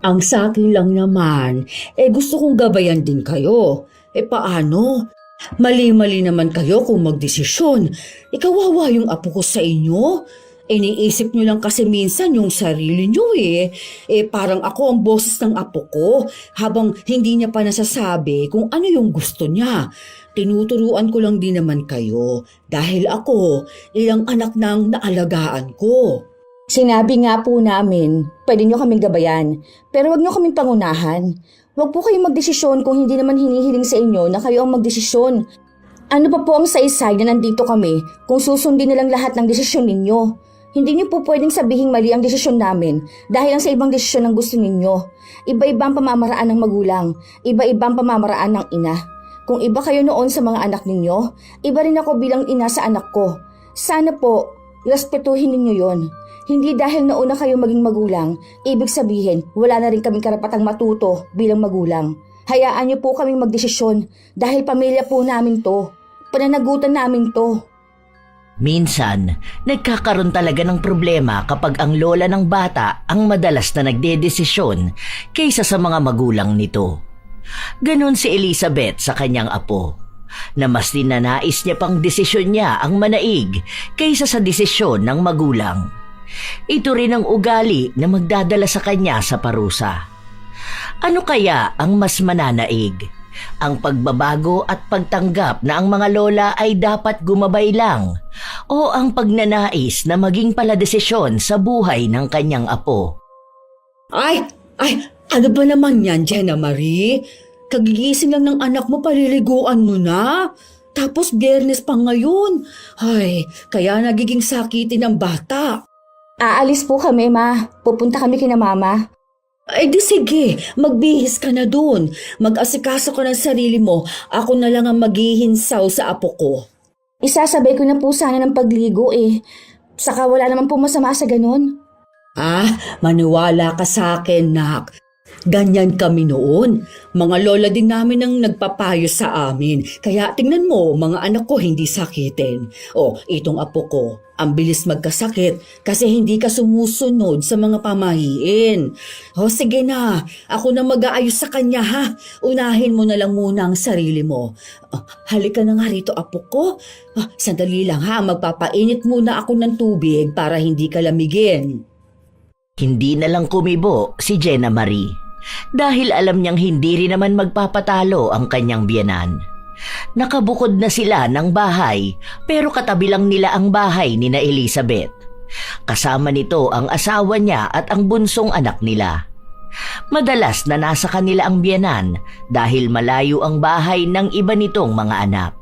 Ang sa akin lang naman, gusto kong gabayan din kayo. Paano? Mali-mali naman kayo kung magdesisyon. Kawawa yung apo ko sa inyo. Iniisip nyo lang kasi minsan yung sarili nyo parang ako ang boses ng apo ko habang hindi niya pa nasasabi kung ano yung gusto niya. Tinuturuan ko lang din naman kayo dahil ako ilang anak nang naalagaan ko. Sinabi nga po namin, pwede nyo kaming gabayan, pero wag nyo kaming pangunahan. Wag po kayong magdesisyon kung hindi naman hinihiling sa inyo na kayo ang magdesisyon. Ano pa po ang saysay na nandito kami kung susundin nilang lahat ng desisyon ninyo? Hindi niyo po pwedeng sabihing mali ang desisyon namin dahil lang sa ibang desisyon ang gusto ninyo. Iba-iba ang pamamaraan ng magulang, iba-iba ang pamamaraan ng ina. Kung iba kayo noon sa mga anak ninyo, iba rin ako bilang ina sa anak ko. Sana po, respetuhin ninyo yon. Hindi dahil nauna kayo maging magulang, ibig sabihin wala na rin kaming karapatang matuto bilang magulang. Hayaan niyo po kaming magdesisyon dahil pamilya po namin to. Pananagutan namin to. Minsan, nagkakaroon talaga ng problema kapag ang lola ng bata ang madalas na nagdedesisyon kaysa sa mga magulang nito. Ganon si Elizabeth sa kanyang apo, na mas ninanais niya pang desisyon niya ang manaig kaysa sa desisyon ng magulang. Ito rin ang ugali na magdadala sa kanya sa parusa. Ano kaya ang mas mananaig? Ang pagbabago at pagtanggap na ang mga lola ay dapat gumabay lang o ang pagnanais na maging paladesisyon sa buhay ng kanyang apo? Ay, ano ba naman yan, Jenna Marie? Kagigising lang ng anak mo, paliliguan mo na. Tapos Biyernes pa ngayon. Ay, kaya nagiging sakitin ang bata. Aalis po kami, ma. Pupunta kami kina mama. Di sige, magbihis ka na dun. Mag-asikaso ka ng sarili mo. Ako na lang ang maghihinsaw sa apo ko. Isasabay ko na po sana ng pagligo Saka wala naman po masama sa ganun. Maniwala ka sa akin, nak. Ganyan kami noon. Mga lola din namin ang nagpapayo sa amin. Kaya tingnan mo, mga anak ko hindi sakitin. Itong apo ko, ang bilis magkasakit kasi hindi ka sumusunod sa mga pamahiin. Sige na, ako na mag-aayos sa kanya ha. Unahin mo na lang muna ang sarili mo. Halika na nga rito, apo ko. Sandali lang ha, magpapainit muna ako ng tubig para hindi ka lamigin. Hindi na lang kumibo si Jenna Marie dahil alam niyang hindi rin naman magpapatalo ang kanyang biyenan. Nakabukod na sila ng bahay pero katabi lang nila ang bahay ni na Elizabeth. Kasama nito ang asawa niya at ang bunsong anak nila. Madalas na nasa kanila ang biyenan dahil malayo ang bahay ng iba nitong mga anak.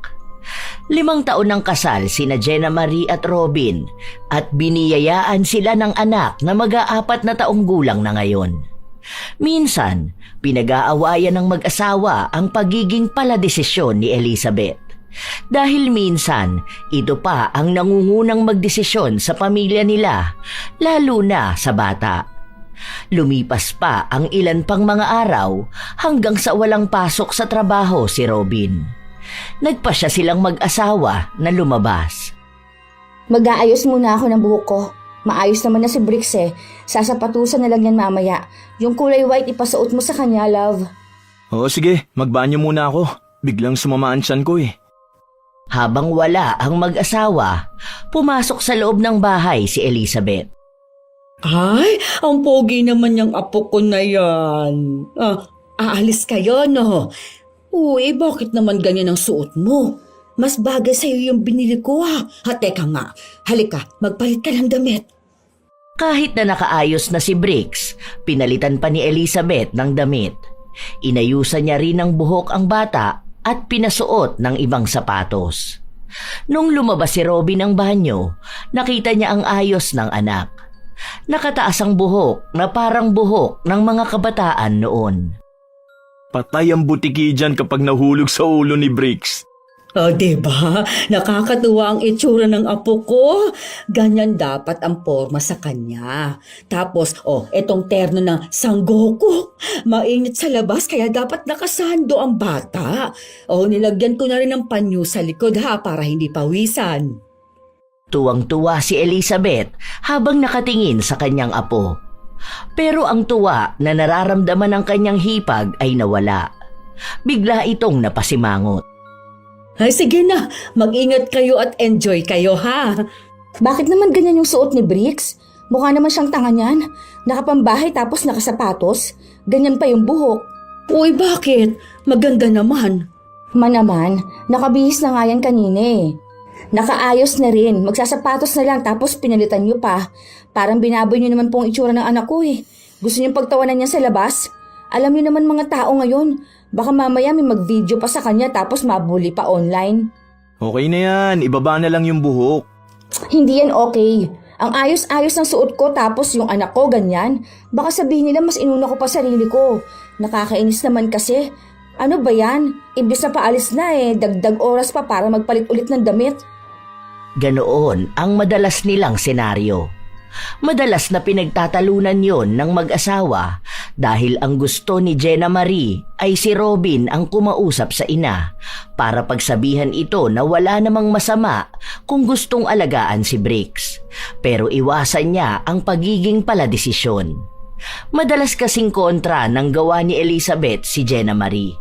5 taon ng kasal sina Jenna Marie at Robin at biniyayaan sila ng anak na mag-4 na taong gulang na ngayon. Minsan, pinag-aawayan ng mag-asawa ang pagiging paladesisyon ni Elizabeth. Dahil minsan, ito pa ang nangungunang magdesisyon sa pamilya nila, lalo na sa bata. Lumipas pa ang ilan pang mga araw hanggang sa walang pasok sa trabaho si Robin. Nagpasya silang mag-asawa na lumabas. Mag-aayos muna ako ng buhok ko. Maayos naman na si Bricks Sasapatusan na lang yan mamaya. Yung kulay white ipasuot mo sa kanya, love. Sige, magbanyo muna ako. Biglang sumamaan tiyan ko Habang wala ang mag-asawa, pumasok sa loob ng bahay si Elizabeth. Ay, ang pogi naman yung apo ko na yan. Aalis kayo, no? Bakit naman ganyan ang suot mo? Mas bagay sa'yo yung binili ko Teka nga, halika, magpalit ka ng damit. Kahit na nakaayos na si Bricks, pinalitan pa ni Elizabeth ng damit. Inayusan niya rin ng buhok ang bata at pinasuot ng ibang sapatos. Nung lumabas si Robin ng banyo, nakita niya ang ayos ng anak. Nakataas ang buhok na parang buhok ng mga kabataan noon. Patay ang butiki dyan kapag nahulog sa ulo ni Bricks. Diba? Nakakatuwa ang itsura ng apo ko. Ganyan dapat ang forma sa kanya. Tapos, etong terno ng Sangoku. Mainit sa labas kaya dapat nakasando ang bata. Nilagyan ko na rin ng panyo sa likod para hindi pawisan. Tuwang-tuwa si Elizabeth habang nakatingin sa kanyang apo. Pero ang tuwa na nararamdaman ng kanyang hipag ay nawala. Bigla itong napasimangot. Ay sige na, mag-ingat kayo at enjoy kayo ha. Bakit naman ganyan yung suot ni Bricks? Mukha naman siyang tanga niyan. Nakapambahay tapos nakasapatos. Ganyan pa yung buhok. Uy, bakit? Maganda naman. Naman, nakabihis na nga yan kanina eh. Nakaayos na rin, magsasapatos na lang tapos pinalitan niyo pa. Parang binaboy niyo naman pong itsura ng anak ko eh. Gusto niyong pagtawanan niya sa labas? Alam niyo naman mga tao ngayon, baka mamaya may mag-video pa sa kanya tapos mabuli pa online. Okay na yan, ibaba na lang yung buhok. Hindi yan okay. Ang ayos-ayos ng suot ko tapos yung anak ko ganyan. Baka sabihin nila mas inuna ko pa sarili ko. Nakakainis naman kasi. Ano ba yan? Imbis na paalis na eh, dagdag oras pa para magpalit ulit ng damit. Ganoon ang madalas nilang senaryo. Madalas na pinagtatalunan yon ng mag-asawa dahil ang gusto ni Jenna Marie ay si Robin ang kumausap sa ina para pagsabihan ito na wala namang masama kung gustong alagaan si Bricks. Pero iwasan niya ang pagiging paladesisyon. Madalas kasing kontra ng gawa ni Elizabeth si Jenna Marie.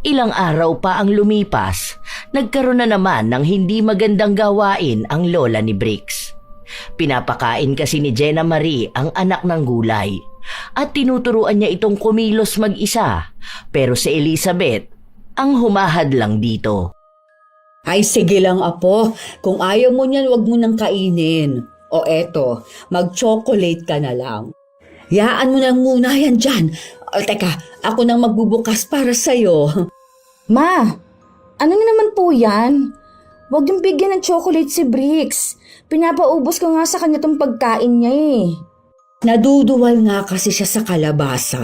Ilang araw pa ang lumipas, nagkaroon na naman ng hindi magandang gawain ang lola ni Bricks. Pinapakain kasi ni Jenna Marie ang anak ng gulay at tinuturuan niya itong kumilos mag-isa, pero si Elizabeth ang humahad lang dito. Ay sige lang apo, kung ayaw mo niyan wag mo nang kainin. O eto, mag-chocolate ka na lang. Yaan mo nang muna yan dyan. O teka, ako nang magbubukas para sa'yo. Ma, ano na naman po yan? Huwag yung bigyan ng chocolate si Bricks. Pinapaubos ko nga sa kanya tong pagkain niya eh. Naduduwal nga kasi siya sa kalabasa.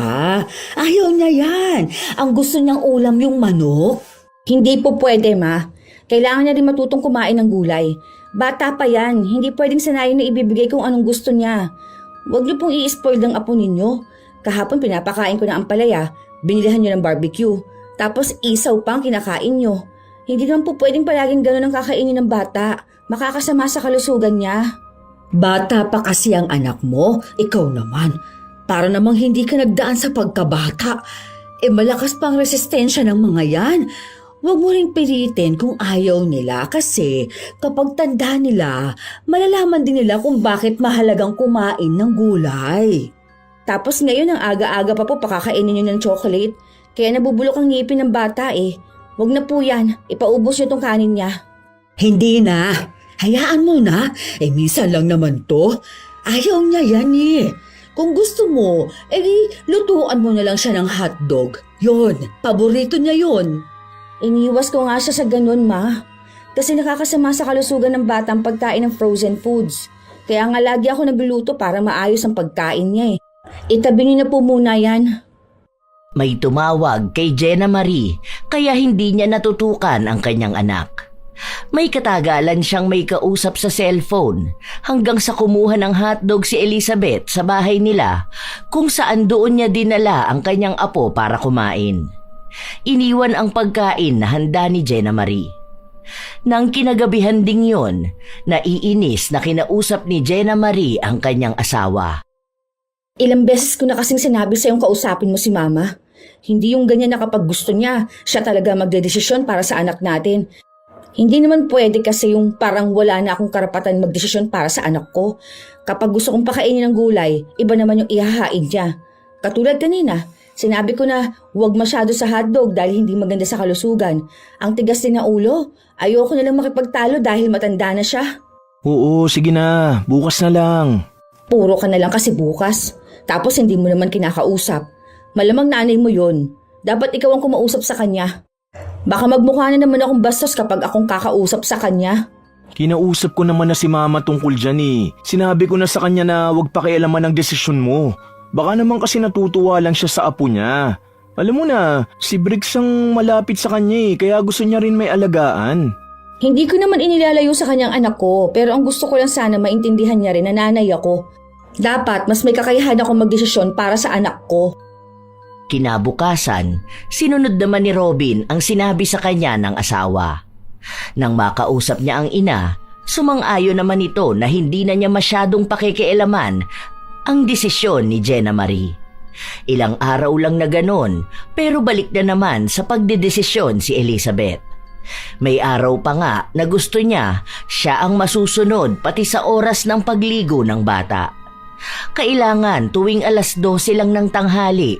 Ayaw niya yan. Ang gusto niyang ulam yung manok. Hindi po pwede, Ma. Kailangan niya rin matutong kumain ng gulay. Bata pa yan. Hindi pwedeng sanayin na ibibigay kung anong gusto niya. Huwag niyo pong i-spoil ng apo ninyo. Kahapon pinapakain ko na ampalaya. Binilihan niyo ng barbecue. Tapos isaw pa ang kinakain niyo. Hindi naman po pwedeng palaging gano'n ang kakainin ng bata. Makakasama sa kalusugan niya. Bata pa kasi ang anak mo. Ikaw naman. Para namang hindi ka nagdaan sa pagkabata. Malakas pa ang resistensya ng mga yan. Huwag mo ring pilitin kung ayaw nila kasi kapag tanda nila, malalaman din nila kung bakit mahalagang kumain ng gulay. Tapos ngayon ang aga-aga pa po pakakainin niyo ng chocolate. Kaya nabubulok ang ngipin ng bata eh. Huwag na po yan. Ipaubos niyo tong kanin niya. Hindi na. Hayaan mo na. Minsan lang naman to. Ayaw niya yan eh. Kung gusto mo, lutuan mo na lang siya ng hotdog. Yon, paborito niya yon. Iniwas ko nga siya sa ganun, Ma. Kasi nakakasama sa kalusugan ng bata ang pagkain ng frozen foods. Kaya nga lagi ako nagluluto para maayos ang pagkain niya eh. Itabi niyo na po muna yan. May tumawag kay Jenna Marie kaya hindi niya natutukan ang kanyang anak. May katagalan siyang may kausap sa cellphone hanggang sa kumuha ng hotdog si Elizabeth sa bahay nila kung saan doon niya dinala ang kanyang apo para kumain. Iniwan ang pagkain na handa ni Jenna Marie. Nang kinagabihan ding yon, naiinis na kinausap ni Jenna Marie ang kanyang asawa. Ilang beses ko na kasing sinabi sa'yong kausapin mo si Mama. Hindi yung ganyan na kapag gusto niya, siya talaga magdedesisyon para sa anak natin. Hindi naman pwede kasi yung parang wala na akong karapatan magdesisyon para sa anak ko. Kapag gusto kong pakainin ng gulay, iba naman yung ihahain niya. Katulad kanina, sinabi ko na huwag masyado sa hotdog dahil hindi maganda sa kalusugan. Ang tigas din ng ulo, ayoko na lang makipagtalo dahil matanda na siya. Oo, sige na. Bukas na lang. Puro ka na lang kasi bukas. Tapos hindi mo naman kinakausap. Malamang nanay mo yun. Dapat ikaw ang kumausap sa kanya. Baka magmukha na naman akong bastos kapag akong kakausap sa kanya. Kinausap ko naman na si Mama tungkol dyan eh. Sinabi ko na sa kanya na huwag pakialaman ang desisyon mo. Baka naman kasi natutuwa lang siya sa apo niya. Alam mo na, si Bricks ang malapit sa kanya eh, kaya gusto niya rin may alagaan. Hindi ko naman inilalayo sa kanyang anak ko, pero ang gusto ko lang sana maintindihan niya rin na nanay ako. Dapat mas may kakayahan ako magdesisyon para sa anak ko. Kinabukasan, sinunod naman ni Robin ang sinabi sa kanya ng asawa. Nang makausap niya ang ina, sumang-ayon naman ito na hindi na niya masyadong pakikialaman ang desisyon ni Jenna Marie. Ilang araw lang na ganon, pero balik na naman sa pagdedesisyon si Elizabeth. May araw pa nga na gusto niya siya ang masusunod pati sa oras ng pagligo ng bata. Kailangan tuwing 12:00 lang ng tanghali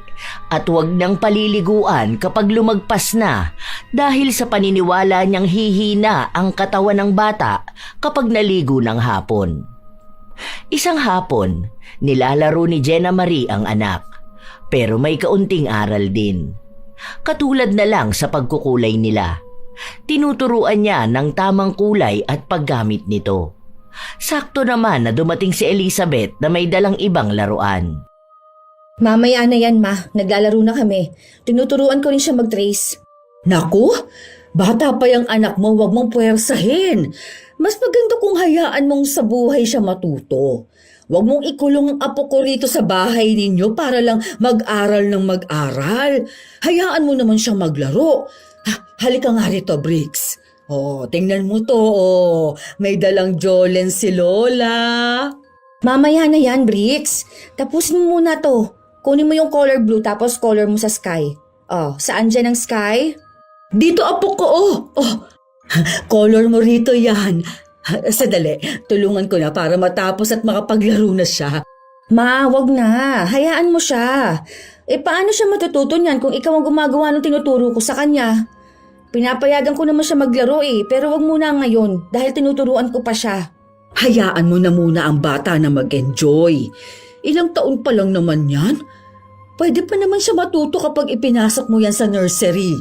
at huwag nang paliliguan kapag lumagpas na dahil sa paniniwala niyang hihina ang katawan ng bata kapag naligo ng hapon. Isang hapon, nilalaro ni Jenna Marie ang anak, pero may kaunting aral din. Katulad na lang sa pagkukulay nila. Tinuturuan niya ng tamang kulay at paggamit nito. Sakto naman na dumating si Elizabeth na may dalang ibang laruan. Mamaya na yan, Ma. Naglalaro na kami. Tinuturuan ko rin siya mag-trace. Naku, bata pa yung anak mo, wag mong puwersahin. Mas maganda kung hayaan mong sa buhay siya matuto. Wag mong ikulong ang apo ko rito sa bahay ninyo para lang mag-aral ng mag-aral. Hayaan mo naman siyang maglaro. Halika nga rito, Bricks. Tingnan mo to. May dalang Jolen si Lola. Mamaya na yan, Bricks. Tapusin mo muna to. Kunin mo yung color blue tapos color mo sa sky. Saan dyan ang sky? Dito, apo ko, color mo rito yan. Sadali, tulungan ko na para matapos at makapaglaro na siya. Ma, wag na. Hayaan mo siya. Paano siya matututo niyan kung ikaw ang gumagawa ng tinuturo ko sa kanya? Pinapayagan ko naman siya maglaro pero wag muna ngayon dahil tinuturuan ko pa siya. Hayaan mo na muna ang bata na mag-enjoy. Ilang taon pa lang naman yan. Pwede pa naman siya matuto kapag ipinasok mo yan sa nursery.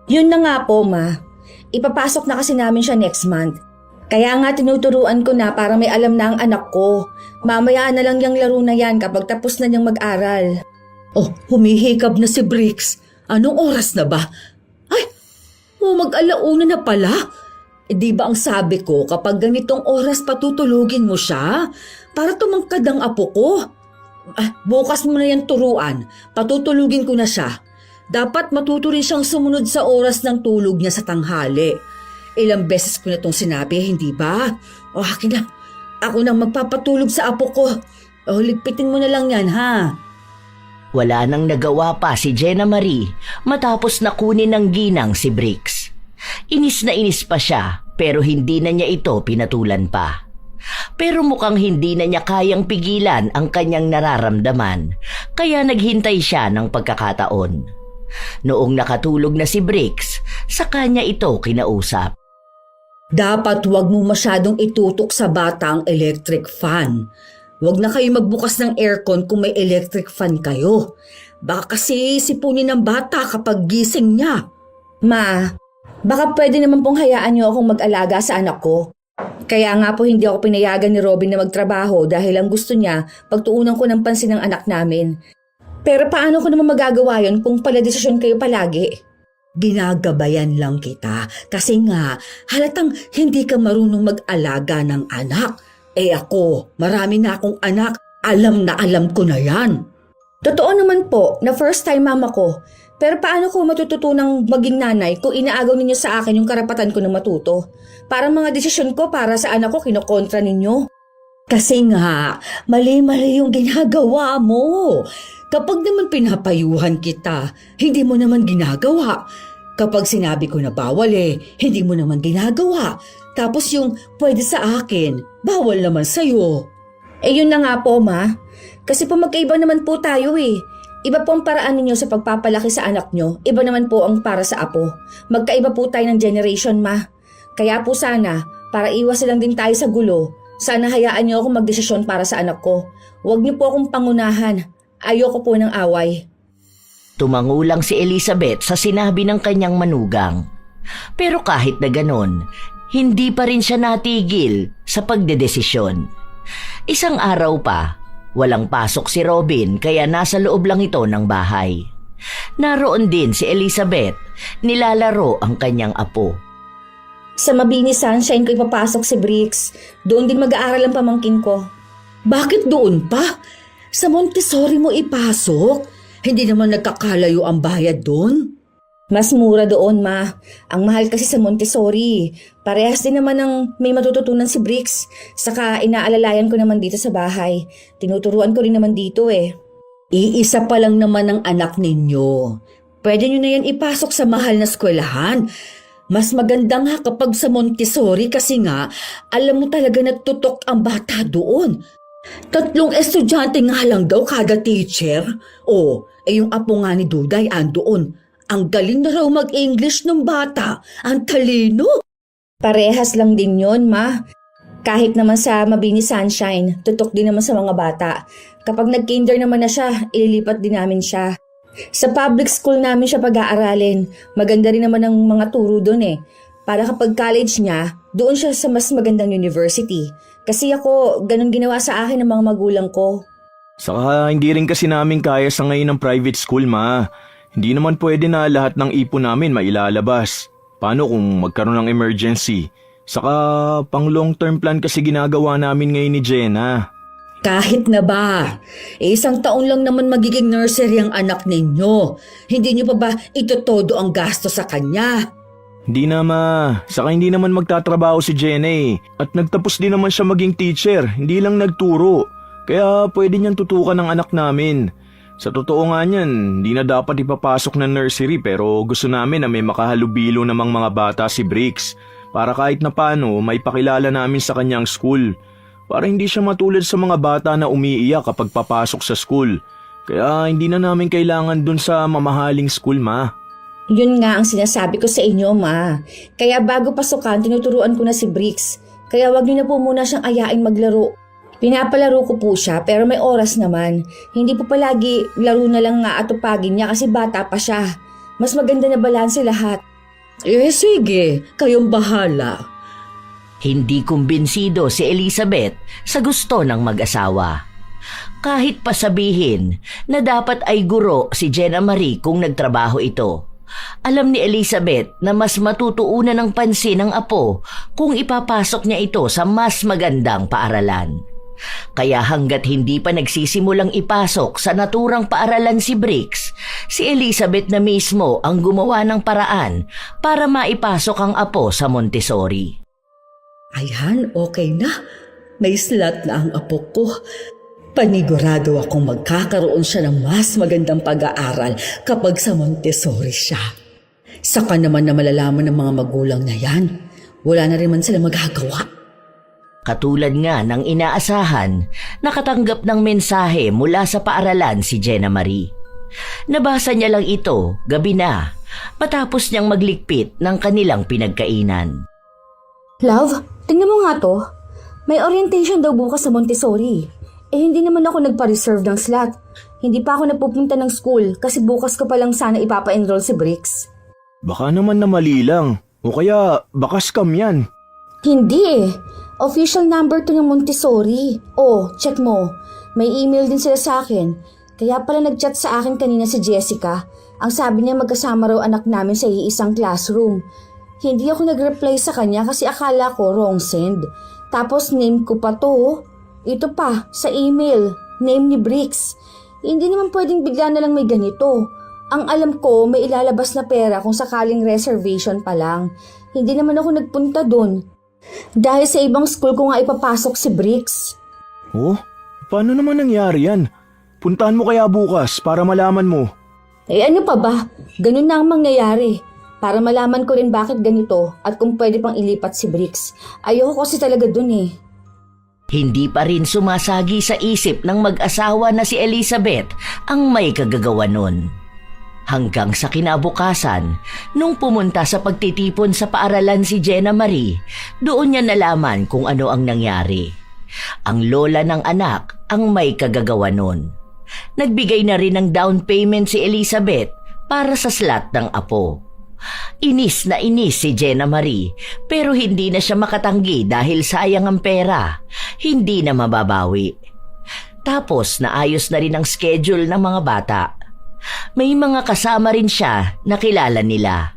Yun na nga po, Ma. Ipapasok na kasi namin siya next month. Kaya nga tinuturuan ko na para may alam na ang anak ko. Mamaya na lang yung laro na yan kapag tapos na niyang mag-aral. Humihikab na si Bricks. Anong oras na ba? Ay, mag-alauna na pala. Di ba ang sabi ko kapag ganitong oras patutulugin mo siya para tumangkad ang apo ko? Bukas mo na yan turuan. Patutulugin ko na siya. Dapat matuto rin siyang sumunod sa oras ng tulog niya sa tanghali. Ilang beses ko na itong sinabi, hindi ba? Akin na. Ako nang magpapatulog sa apo ko. Ligpitin mo na lang yan, ha? Wala nang nagawa pa si Jenna Marie matapos na kunin ng ginang si Bricks. Inis na inis pa siya pero hindi na niya ito pinatulan pa. Pero mukhang hindi na niya kayang pigilan ang kanyang nararamdaman kaya naghintay siya ng pagkakataon. Noong nakatulog na si Bricks, sa kanya ito kinausap. Dapat wag mo masyadong itutok sa bata ang electric fan. Wag na kayo magbukas ng aircon kung may electric fan kayo. Baka kasi sipunin ng bata kapag gising niya. Ma, baka pwede naman pong hayaan niyo akong mag-alaga sa anak ko. Kaya nga po hindi ako pinayagan ni Robin na magtrabaho dahil ang gusto niya pagtuunan ko ng pansin ng anak namin. Pero paano ko naman magagawa yun kung paladesisyon kayo palagi? Ginagabayan lang kita kasi nga halatang hindi ka marunong mag-alaga ng anak. Ako, marami na akong anak. Alam na alam ko na yan. Totoo naman po na first time mama ko. Pero paano ko matututunang maging nanay kung inaagaw ninyo sa akin yung karapatan ko na matuto? Parang mga desisyon ko para sa anak ko kinokontra ninyo. Kasi nga, mali-mali yung ginagawa mo. Kapag naman pinapayuhan kita, hindi mo naman ginagawa. Kapag sinabi ko na bawal hindi mo naman ginagawa. Tapos yung pwede sa akin, bawal naman sa'yo. Yun na nga po, Ma. Kasi po magkaiba naman po tayo Iba po ang paraan ninyo sa pagpapalaki sa anak nyo. Iba naman po ang para sa apo. Magkaiba po tayo ng generation, Ma. Kaya po sana, para iwas lang din tayo sa gulo, sana hayaan nyo akong magdesisyon para sa anak ko. Huwag niyo po akong pangunahan. Ayoko po ng away. Tumangulang si Elizabeth sa sinabi ng kanyang manugang. Pero kahit na ganon, hindi pa rin siya natigil sa pagdedesisyon. Isang araw pa, walang pasok si Robin kaya nasa loob lang ito ng bahay. Naroon din si Elizabeth, nilalaro ang kanyang apo. Sa Mabini Sunshine ko ipapasok si Bricks. Doon din mag-aaral ang pamangkin ko. Bakit doon pa? Sa Montessori mo ipasok? Hindi naman nagkakalayo ang bayad doon? Mas mura doon, ma. Ang mahal kasi sa Montessori. Parehas din naman ang may matututunan si Bricks. Saka inaalalayan ko naman dito sa bahay. Tinuturuan ko rin naman dito eh. Iisa pa lang naman ang anak ninyo. Pwede nyo na yan ipasok sa mahal na eskwelahan. Mas maganda nga kapag sa Montessori kasi nga, alam mo talaga natutok ang bata doon. 3 estudyante nga lang daw kada teacher. Yung apo nga ni Duday andoon. Ang galing na raw mag-English ng bata. Ang talino. Parehas lang din yon, ma. Kahit naman sa Mabini Sunshine, tutok din naman sa mga bata. Kapag nag-kinder naman na siya, ililipat din namin siya. Sa public school namin siya pag-aaralin. Maganda rin naman ang mga turo doon eh. Para kapag college niya, doon siya sa mas magandang university. Kasi ako, ganun ginawa sa akin ng mga magulang ko. Saka hindi rin kasi namin kaya sa ngayon ng private school, ma. Hindi naman pwede na lahat ng ipon namin mailalabas. Paano kung magkaroon ng emergency? Saka pang long-term plan kasi ginagawa namin ngayon ni Jenna. Kahit na ba? 1 taon lang naman magiging nursery ang anak ninyo. Hindi nyo pa ba itotodo ang gasto sa kanya? Hindi na, ma. Saka hindi naman magtatrabaho si Jenna eh. At nagtapos din naman siya maging teacher, hindi lang nagturo. Kaya pwede niyang tutukan ng anak namin. Sa totoo nga niyan, hindi na dapat ipapasok ng nursery pero gusto namin na may makahalubilo namang mga bata si Bricks para kahit na paano may pakilala namin sa kanyang school. Para hindi siya matulad sa mga bata na umiiyak kapag papasok sa school. Kaya hindi na namin kailangan dun sa mamahaling school, ma. Yun nga ang sinasabi ko sa inyo, ma. Kaya bago pasukan, tinuturuan ko na si Bricks. Kaya wag niyo na po muna siyang ayain maglaro. Pinapalaro ko po siya pero may oras naman. Hindi po palagi laro na lang nga atupagin niya kasi bata pa siya. Mas maganda na balanse lahat. Sige, kayong bahala. Hindi kumbinsido si Elizabeth sa gusto ng mag-asawa. Kahit pa sabihin na dapat ay guro si Jenna Marie kung nagtrabaho ito. Alam ni Elizabeth na mas matutuunan ng pansin ng apo kung ipapasok niya ito sa mas magandang paaralan. Kaya hanggat hindi pa nagsisimulang ipasok sa naturang paaralan si Bricks, si Elizabeth na mismo ang gumawa ng paraan para maipasok ang apo sa Montessori. Ayan, okay na. May slot na ang apo ko. Panigurado akong magkakaroon siya ng mas magandang pag-aaral kapag sa Montessori siya. Saka naman na malalaman ng mga magulang na yan, wala na rin man sila magagawa. Katulad nga ng inaasahan, nakatanggap ng mensahe mula sa paaralan si Jenna Marie. Nabasa niya lang ito gabi na matapos niyang maglikpit ng kanilang pinagkainan. Love, tingnan mo nga to. May orientation daw bukas sa Montessori. Hindi naman ako nagpa-reserve ng slot. Hindi pa ako napupunta ng school kasi bukas ko pa lang sana ipapa-enroll si Bricks. Baka naman na mali lang. O kaya baka scam yan. Hindi eh. Official number to ng Montessori. Check mo. May email din sila sa akin. Kaya pala nag-chat sa akin kanina si Jessica. Ang sabi niya magkasama raw anak namin sa iisang classroom. Hindi ako nag-reply sa kanya kasi akala ko wrong send. Tapos name ko pa to. Ito pa, sa email. Name ni Bricks. Hindi naman pwedeng bigla na lang may ganito. Ang alam ko, may ilalabas na pera kung sakaling reservation pa lang. Hindi naman ako nagpunta dun. Dahil sa ibang school ko nga ipapasok si Bricks. Paano naman nangyari yan? Puntahan mo kaya bukas para malaman mo. Ano pa ba? Ganun na ang mangyayari. Para malaman ko rin bakit ganito at kung pwede pang ilipat si Bricks. Ayoko kasi talaga dun eh. Hindi pa rin sumasagi sa isip ng mag-asawa na si Elizabeth ang may kagagawa nun. Hanggang sa kinabukasan, nung pumunta sa pagtitipon sa paaralan si Jenna Marie, doon niya nalaman kung ano ang nangyari. Ang lola ng anak ang may kagagawa nun. Nagbigay na rin ng down payment si Elizabeth para sa slot ng apo. Inis na inis si Jenna Marie pero hindi na siya makatanggi dahil sayang ang pera. Hindi na mababawi. Tapos naayos na rin ang schedule ng mga bata. May mga kasama rin siya na kilala nila.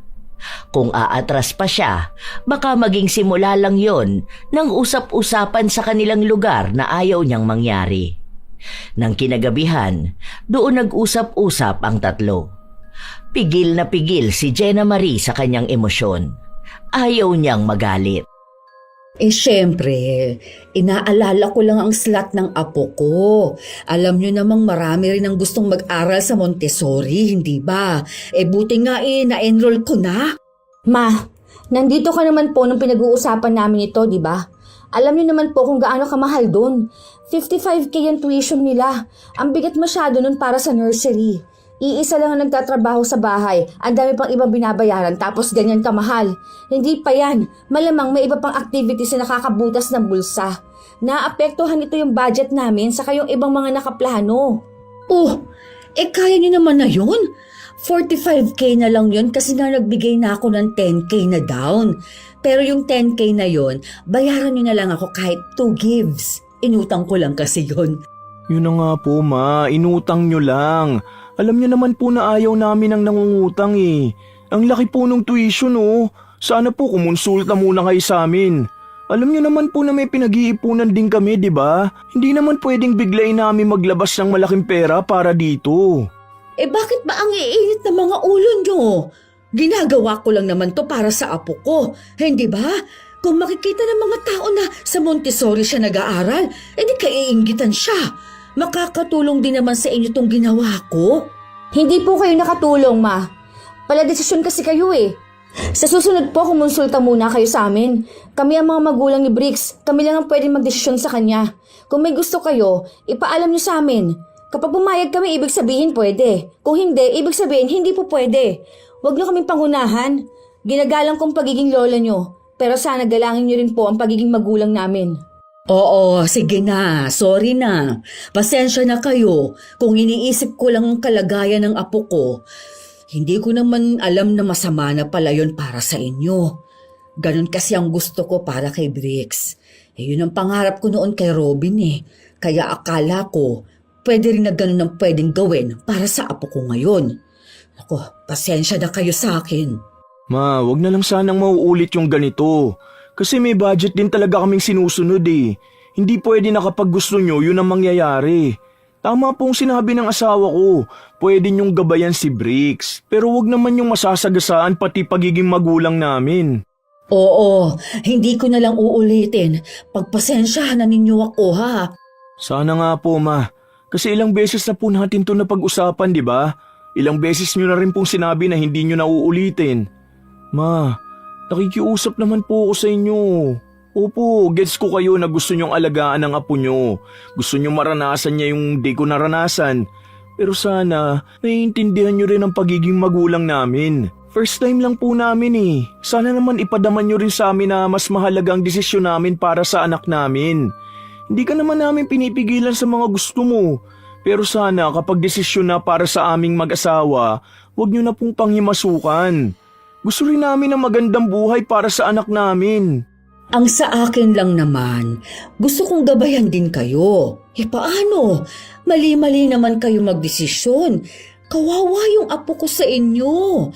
Kung aatras pa siya, baka maging simula lang yon ng usap-usapan sa kanilang lugar na ayaw niyang mangyari. Nang kinagabihan, doon nag-usap-usap ang tatlo. Pigil na pigil si Jenna Marie sa kanyang emosyon. Ayaw niyang magalit. Syempre, inaalala ko lang ang slot ng apo ko. Alam nyo namang marami rin ang gustong mag-aral sa Montessori, hindi ba? Buti nga na-enroll ko na. Ma, nandito ka naman po nung pinag-uusapan namin ito, di ba? Alam niyo naman po kung gaano kamahal dun. 55K yung tuition nila. Ang bigat masyado nun para sa nursery. Iisa lang ang nagtatrabaho sa bahay. Ang dami pang ibang binabayaran tapos ganyan kamahal. Hindi pa yan. Malamang may iba pang activities na nakakabutas ng bulsa. Naapektuhan ito yung budget namin sa kayong ibang mga nakaplano. Kaya nyo naman na yun? 45K na lang yun kasi nga nagbigay na ako ng 10K na down. Pero yung 10K na yun, bayaran nyo na lang ako kahit 2 gives. Inutang ko lang kasi yun. Yun na nga po, Ma. Inutang nyo lang. Alam niyo naman po na ayaw namin ang nangungutang eh. Ang laki po nung tuition oh. Sana po kumonsulta muna kayo sa amin. Alam niyo naman po na may pinag-iipunan din kami, di ba? Hindi naman pwedeng biglain namin maglabas ng malaking pera para dito. Bakit ba ang iinit ng mga ulo nyo? Ginagawa ko lang naman to para sa apo ko. Hindi ba? Kung makikita ng mga tao na sa Montessori siya nag-aaral, di kaiinggitan siya. Makakatulong din naman sa inyo tong ginawa ko. Hindi po kayo nakatulong, Ma. Pala-desisyon kasi kayo eh. Sa susunod po, kumonsulta muna kayo sa amin. Kami ang mga magulang ni Bricks. Kami lang ang pwedeng magdesisyon sa kanya. Kung may gusto kayo, ipaalam niyo sa amin. Kapag pumayag kami, ibig sabihin pwede. Kung hindi, ibig sabihin hindi po pwede. Huwag niyo kaming pangunahan. Ginagalang kong pagiging lola niyo. Pero sana galangin niyo rin po ang pagiging magulang namin. Oo, sige na. Sorry na. Pasensya na kayo kung iniisip ko lang ang kalagayan ng apo ko. Hindi ko naman alam na masama na pala yun para sa inyo. Ganon kasi ang gusto ko para kay Bricks. Yun ang pangarap ko noon kay Robin eh. Kaya akala ko, pwede rin na ganon ang pwedeng gawin para sa apo ko ngayon. Ako, pasensya na kayo sa akin. Ma, wag na lang sanang mauulit yung ganito. Kasi may budget din talaga kaming sinusunod eh. Hindi pwede na kapag gusto nyo, yun ang mangyayari. Tama pong sinabi ng asawa ko, pwede nyong gabayan si Bricks. Pero wag naman yung masasagasaan pati pagiging magulang namin. Oo, hindi ko na lang uulitin. Pagpasensyahan na ninyo ako ha. Sana nga po, Ma. Kasi ilang beses na po natin to napag-usapan, di ba? Ilang beses nyo na rin pong sinabi na hindi nyo na uulitin. Ma, nakikiusap naman po ako sa inyo. Opo, gets ko kayo na gusto nyong alagaan ang apo nyo. Gusto nyong maranasan niya yung di ko naranasan. Pero sana, naiintindihan nyo rin ang pagiging magulang namin. First time lang po namin eh. Sana naman ipadaman nyo rin sa amin na mas mahalaga ang desisyon namin para sa anak namin. Hindi ka naman namin pinipigilan sa mga gusto mo. Pero sana kapag desisyon na para sa aming mag-asawa, huwag nyo na pong panghimasukan. Gusto rin namin ng magandang buhay para sa anak namin. Ang sa akin lang naman, gusto kong gabayan din kayo. Paano? Mali-mali naman kayo magdesisyon. Kawawa yung apo ko sa inyo.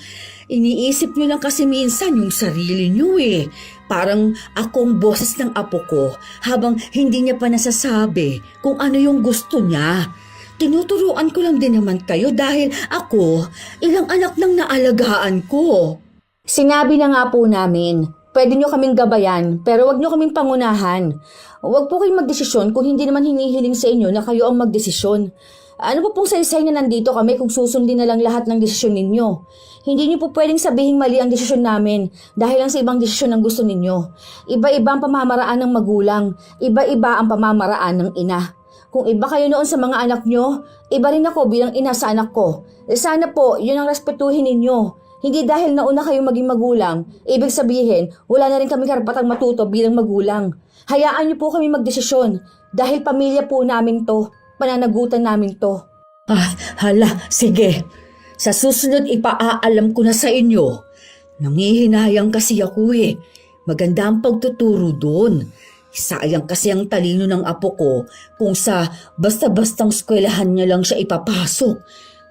Iniisip nyo lang kasi minsan yung sarili nyo eh. Parang akong boses ng apo ko habang hindi niya pa nasasabi kung ano yung gusto niya. Tinuturuan ko lang din naman kayo dahil ako, ilang anak nang naalagaan ko. Sinabi na nga po namin, pwede nyo kaming gabayan pero wag nyo kaming pangunahan. Wag po kayong magdesisyon kung hindi naman hinihiling sa inyo na kayo ang magdesisyon. Ano po pong saysay na nandito kami kung susundin na lang lahat ng desisyon ninyo? Hindi nyo po pwedeng sabihing mali ang desisyon namin dahil lang sa ibang desisyon ang gusto ninyo. Iba-iba ang pamamaraan ng magulang, iba-iba ang pamamaraan ng ina. Kung iba kayo noon sa mga anak nyo, iba rin ako bilang ina sa anak ko. Sana po, yun ang respetuhin ninyo. Hindi dahil nauna kayong maging magulang, ibig sabihin, wala na rin kami karapatang matuto bilang magulang. Hayaan niyo po kami magdesisyon dahil pamilya po namin to, pananagutan namin to. Hala, sige. Sa susunod ipaaalam ko na sa inyo. Nangihinayang kasi ako eh. Maganda ang pagtuturo doon. Sayang kasi ang talino ng apo ko kung sa basta-bastang eskwelahan niya lang siya ipapasok.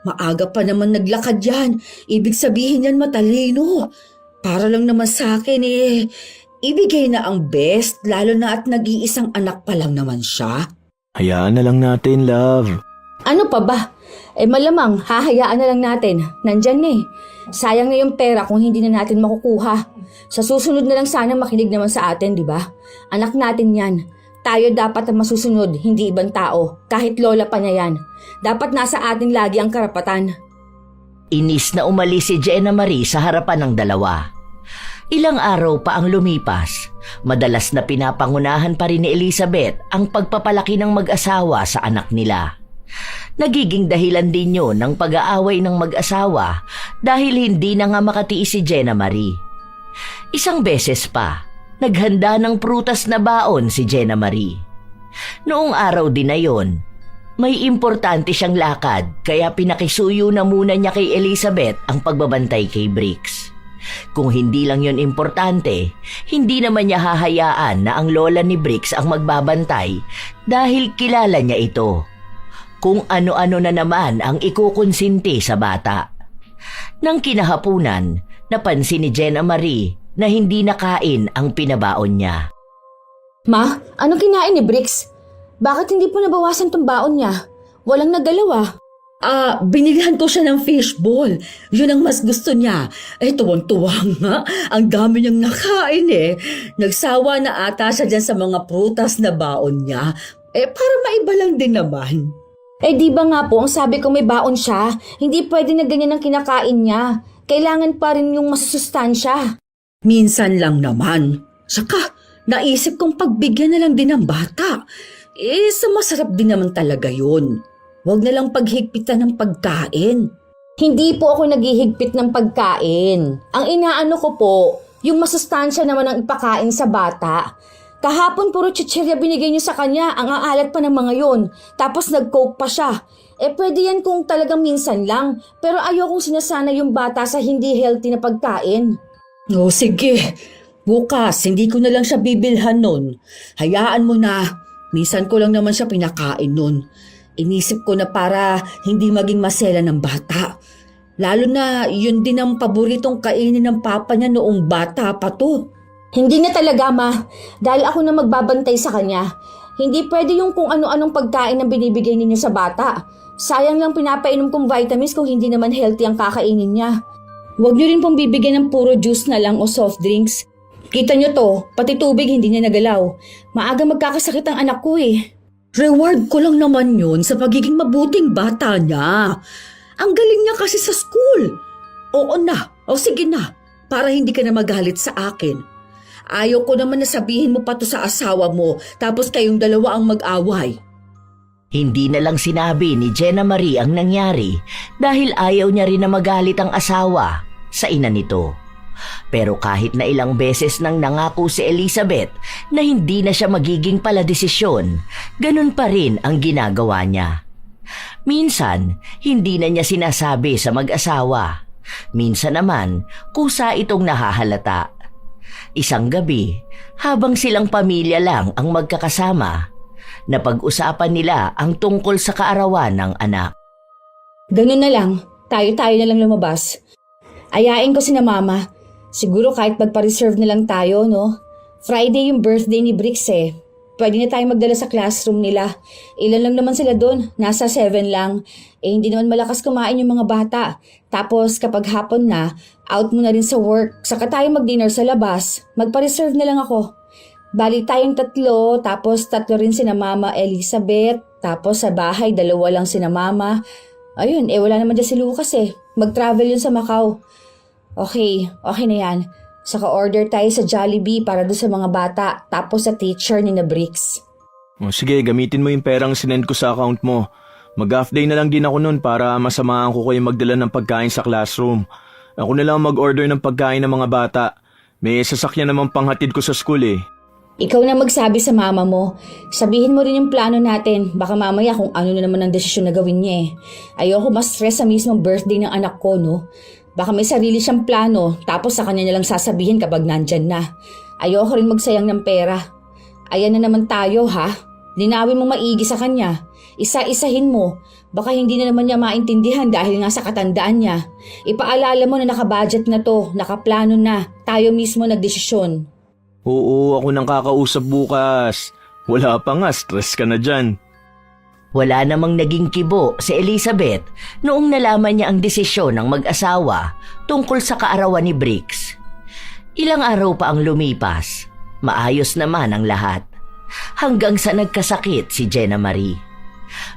Maaga pa naman naglakad yan. Ibig sabihin yan matalino. Para lang naman sa akin eh. Ibigay na ang best lalo na at nag-iisang anak pa lang naman siya. Hayaan na lang natin, love. Ano pa ba? Malamang, hahayaan na lang natin. Nandyan na eh. Sayang na yung pera kung hindi na natin makukuha. Sa susunod na lang sana makinig naman sa atin, di ba? Anak natin yan. Tayo dapat ang masusunod, hindi ibang tao. Kahit lola pa niya yan. Dapat nasa atin lagi ang karapatan. Inis na umalis si Jenna Marie sa harapan ng dalawa. Ilang araw pa ang lumipas. Madalas na pinapangunahan pa rin ni Elizabeth ang pagpapalaki ng mag-asawa sa anak nila. Nagiging dahilan din yun ng pag-aaway ng mag-asawa dahil hindi na nga makatiis si Jenna Marie. Isang beses pa, naghanda ng prutas na baon si Jenna Marie. Noong araw din na yon, may importante siyang lakad kaya pinakisuyo na muna niya kay Elizabeth ang pagbabantay kay Briggs. Kung hindi lang yon importante, hindi naman niya hahayaan na ang lola ni Briggs ang magbabantay dahil kilala niya ito. Kung ano-ano na naman ang ikukonsinti sa bata. Nang kinahapunan, napansin ni Jenna Marie na hindi nakain ang pinabaon niya. Ma, anong kinain ni Briggs? Bakit hindi po nabawasan tong baon niya? Walang nagalaw. Binigyan ko siya ng fishball. Yun ang mas gusto niya. Tuwang-tuwa nga. Ang dami niyang nakain eh. Nagsawa na ata siya dyan sa mga prutas na baon niya. Para maiba lang din naman. Di ba nga po, ang sabi ko may baon siya, hindi pwede na ganyan ang kinakain niya. Kailangan pa rin yung masusustansya. Minsan lang naman. Saka, naisip kong pagbigyan na lang din ng bata. Sa masarap din naman talaga yun. Huwag na lang paghigpitan ng pagkain. Hindi po ako naghihigpit ng pagkain. Ang inaano ko po, yung masustansya naman ang ipakain sa bata. Kahapon puro chichirya binigay niyo sa kanya, ang aalat pa ng mga yon. Tapos nag-coke pa siya. Pwede yan kung talagang minsan lang. Pero ayokong sinasana yung bata sa hindi healthy na pagkain. Sige. Bukas, hindi ko na lang siya bibilhan nun. Hayaan mo na. Minsan ko lang naman siya pinakain nun. Inisip ko na para hindi maging masela ng bata. Lalo na yun din ang paboritong kainin ng papa niya noong bata pa to. Hindi na talaga, Ma. Dahil ako na magbabantay sa kanya. Hindi pwede yung kung ano-anong pagkain ang binibigay ninyo sa bata. Sayang lang pinapainom kong vitamins kung hindi naman healthy ang kakainin niya. Huwag niyo rin pong bibigyan ng puro juice na lang o soft drinks. Kita niyo to, pati tubig hindi niya nagalaw. Maaga magkakasakit ang anak ko eh. Reward ko lang naman yun sa pagiging mabuting bata niya. Ang galing niya kasi sa school. Oo na, sige na, para hindi ka na magalit sa akin. Ayaw ko naman na sabihin mo pa to sa asawa mo tapos kayong dalawa ang mag-away. Hindi na lang sinabi ni Jenna Marie ang nangyari dahil ayaw niya rin na magalit ang asawa sa ina nito. Pero kahit na ilang beses nang nangako si Elizabeth na hindi na siya magiging paladesisyon, ganun pa rin ang ginagawa niya. Minsan, hindi na niya sinasabi sa mag-asawa. Minsan naman, kusa itong nahahalata. Isang gabi, habang silang pamilya lang ang magkakasama, napag-usapan nila ang tungkol sa kaarawan ng anak. Ganun na lang, tayo-tayo na lang lumabas. Ayain ko si na mama. Siguro kahit magpa-reserve na lang tayo, no? Friday yung birthday ni Briggs eh. Pwede na tayo magdala sa classroom nila. Ilan lang naman sila doon, nasa 7 lang. Hindi naman malakas kumain yung mga bata. Tapos kapag hapon na, out mo na rin sa work. Saka tayo mag-dinner sa labas. Magpa-reserve na lang ako. Bali tayong 3, tapos 3 rin sina Mama Elizabeth. Tapos sa bahay, 2 lang sina Mama. Ayun, wala naman dyan si Lucas eh. Mag-travel yun sa Macau. Okay na yan. Saka order tayo sa Jollibee para doon sa mga bata, tapos sa teacher ni na Briggs. Sige, gamitin mo yung perang sinend ko sa account mo. Mag-half day na lang din ako nun para masamahan ko kayo magdala ng pagkain sa classroom. Ako na lang mag-order ng pagkain ng mga bata. May sasakyan naman panghatid ko sa school eh. Ikaw na magsabi sa mama mo. Sabihin mo rin yung plano natin. Baka mamaya kung ano na naman ang desisyon na gawin niya eh. Ayoko ma-stress sa mismong birthday ng anak ko, no? Baka may sarili siyang plano, tapos sa kanya nilang sasabihin kapag nandyan na. Ayoko rin magsayang ng pera. Ayan na naman tayo, ha? Linawin mo maigi sa kanya. Isa-isahin mo. Baka hindi na naman niya maintindihan dahil nga sa katandaan niya. Ipaalala mo na nakabudget na to, nakaplano na. Tayo mismo nagdesisyon. Oo, ako nang kakausap bukas. Wala pa nga, stress ka na dyan. Wala namang naging kibo si Elizabeth noong nalaman niya ang desisyon ng mag-asawa tungkol sa kaarawan ni Briggs. Ilang araw pa ang lumipas, maayos naman ang lahat. Hanggang sa nagkasakit si Jenna Marie.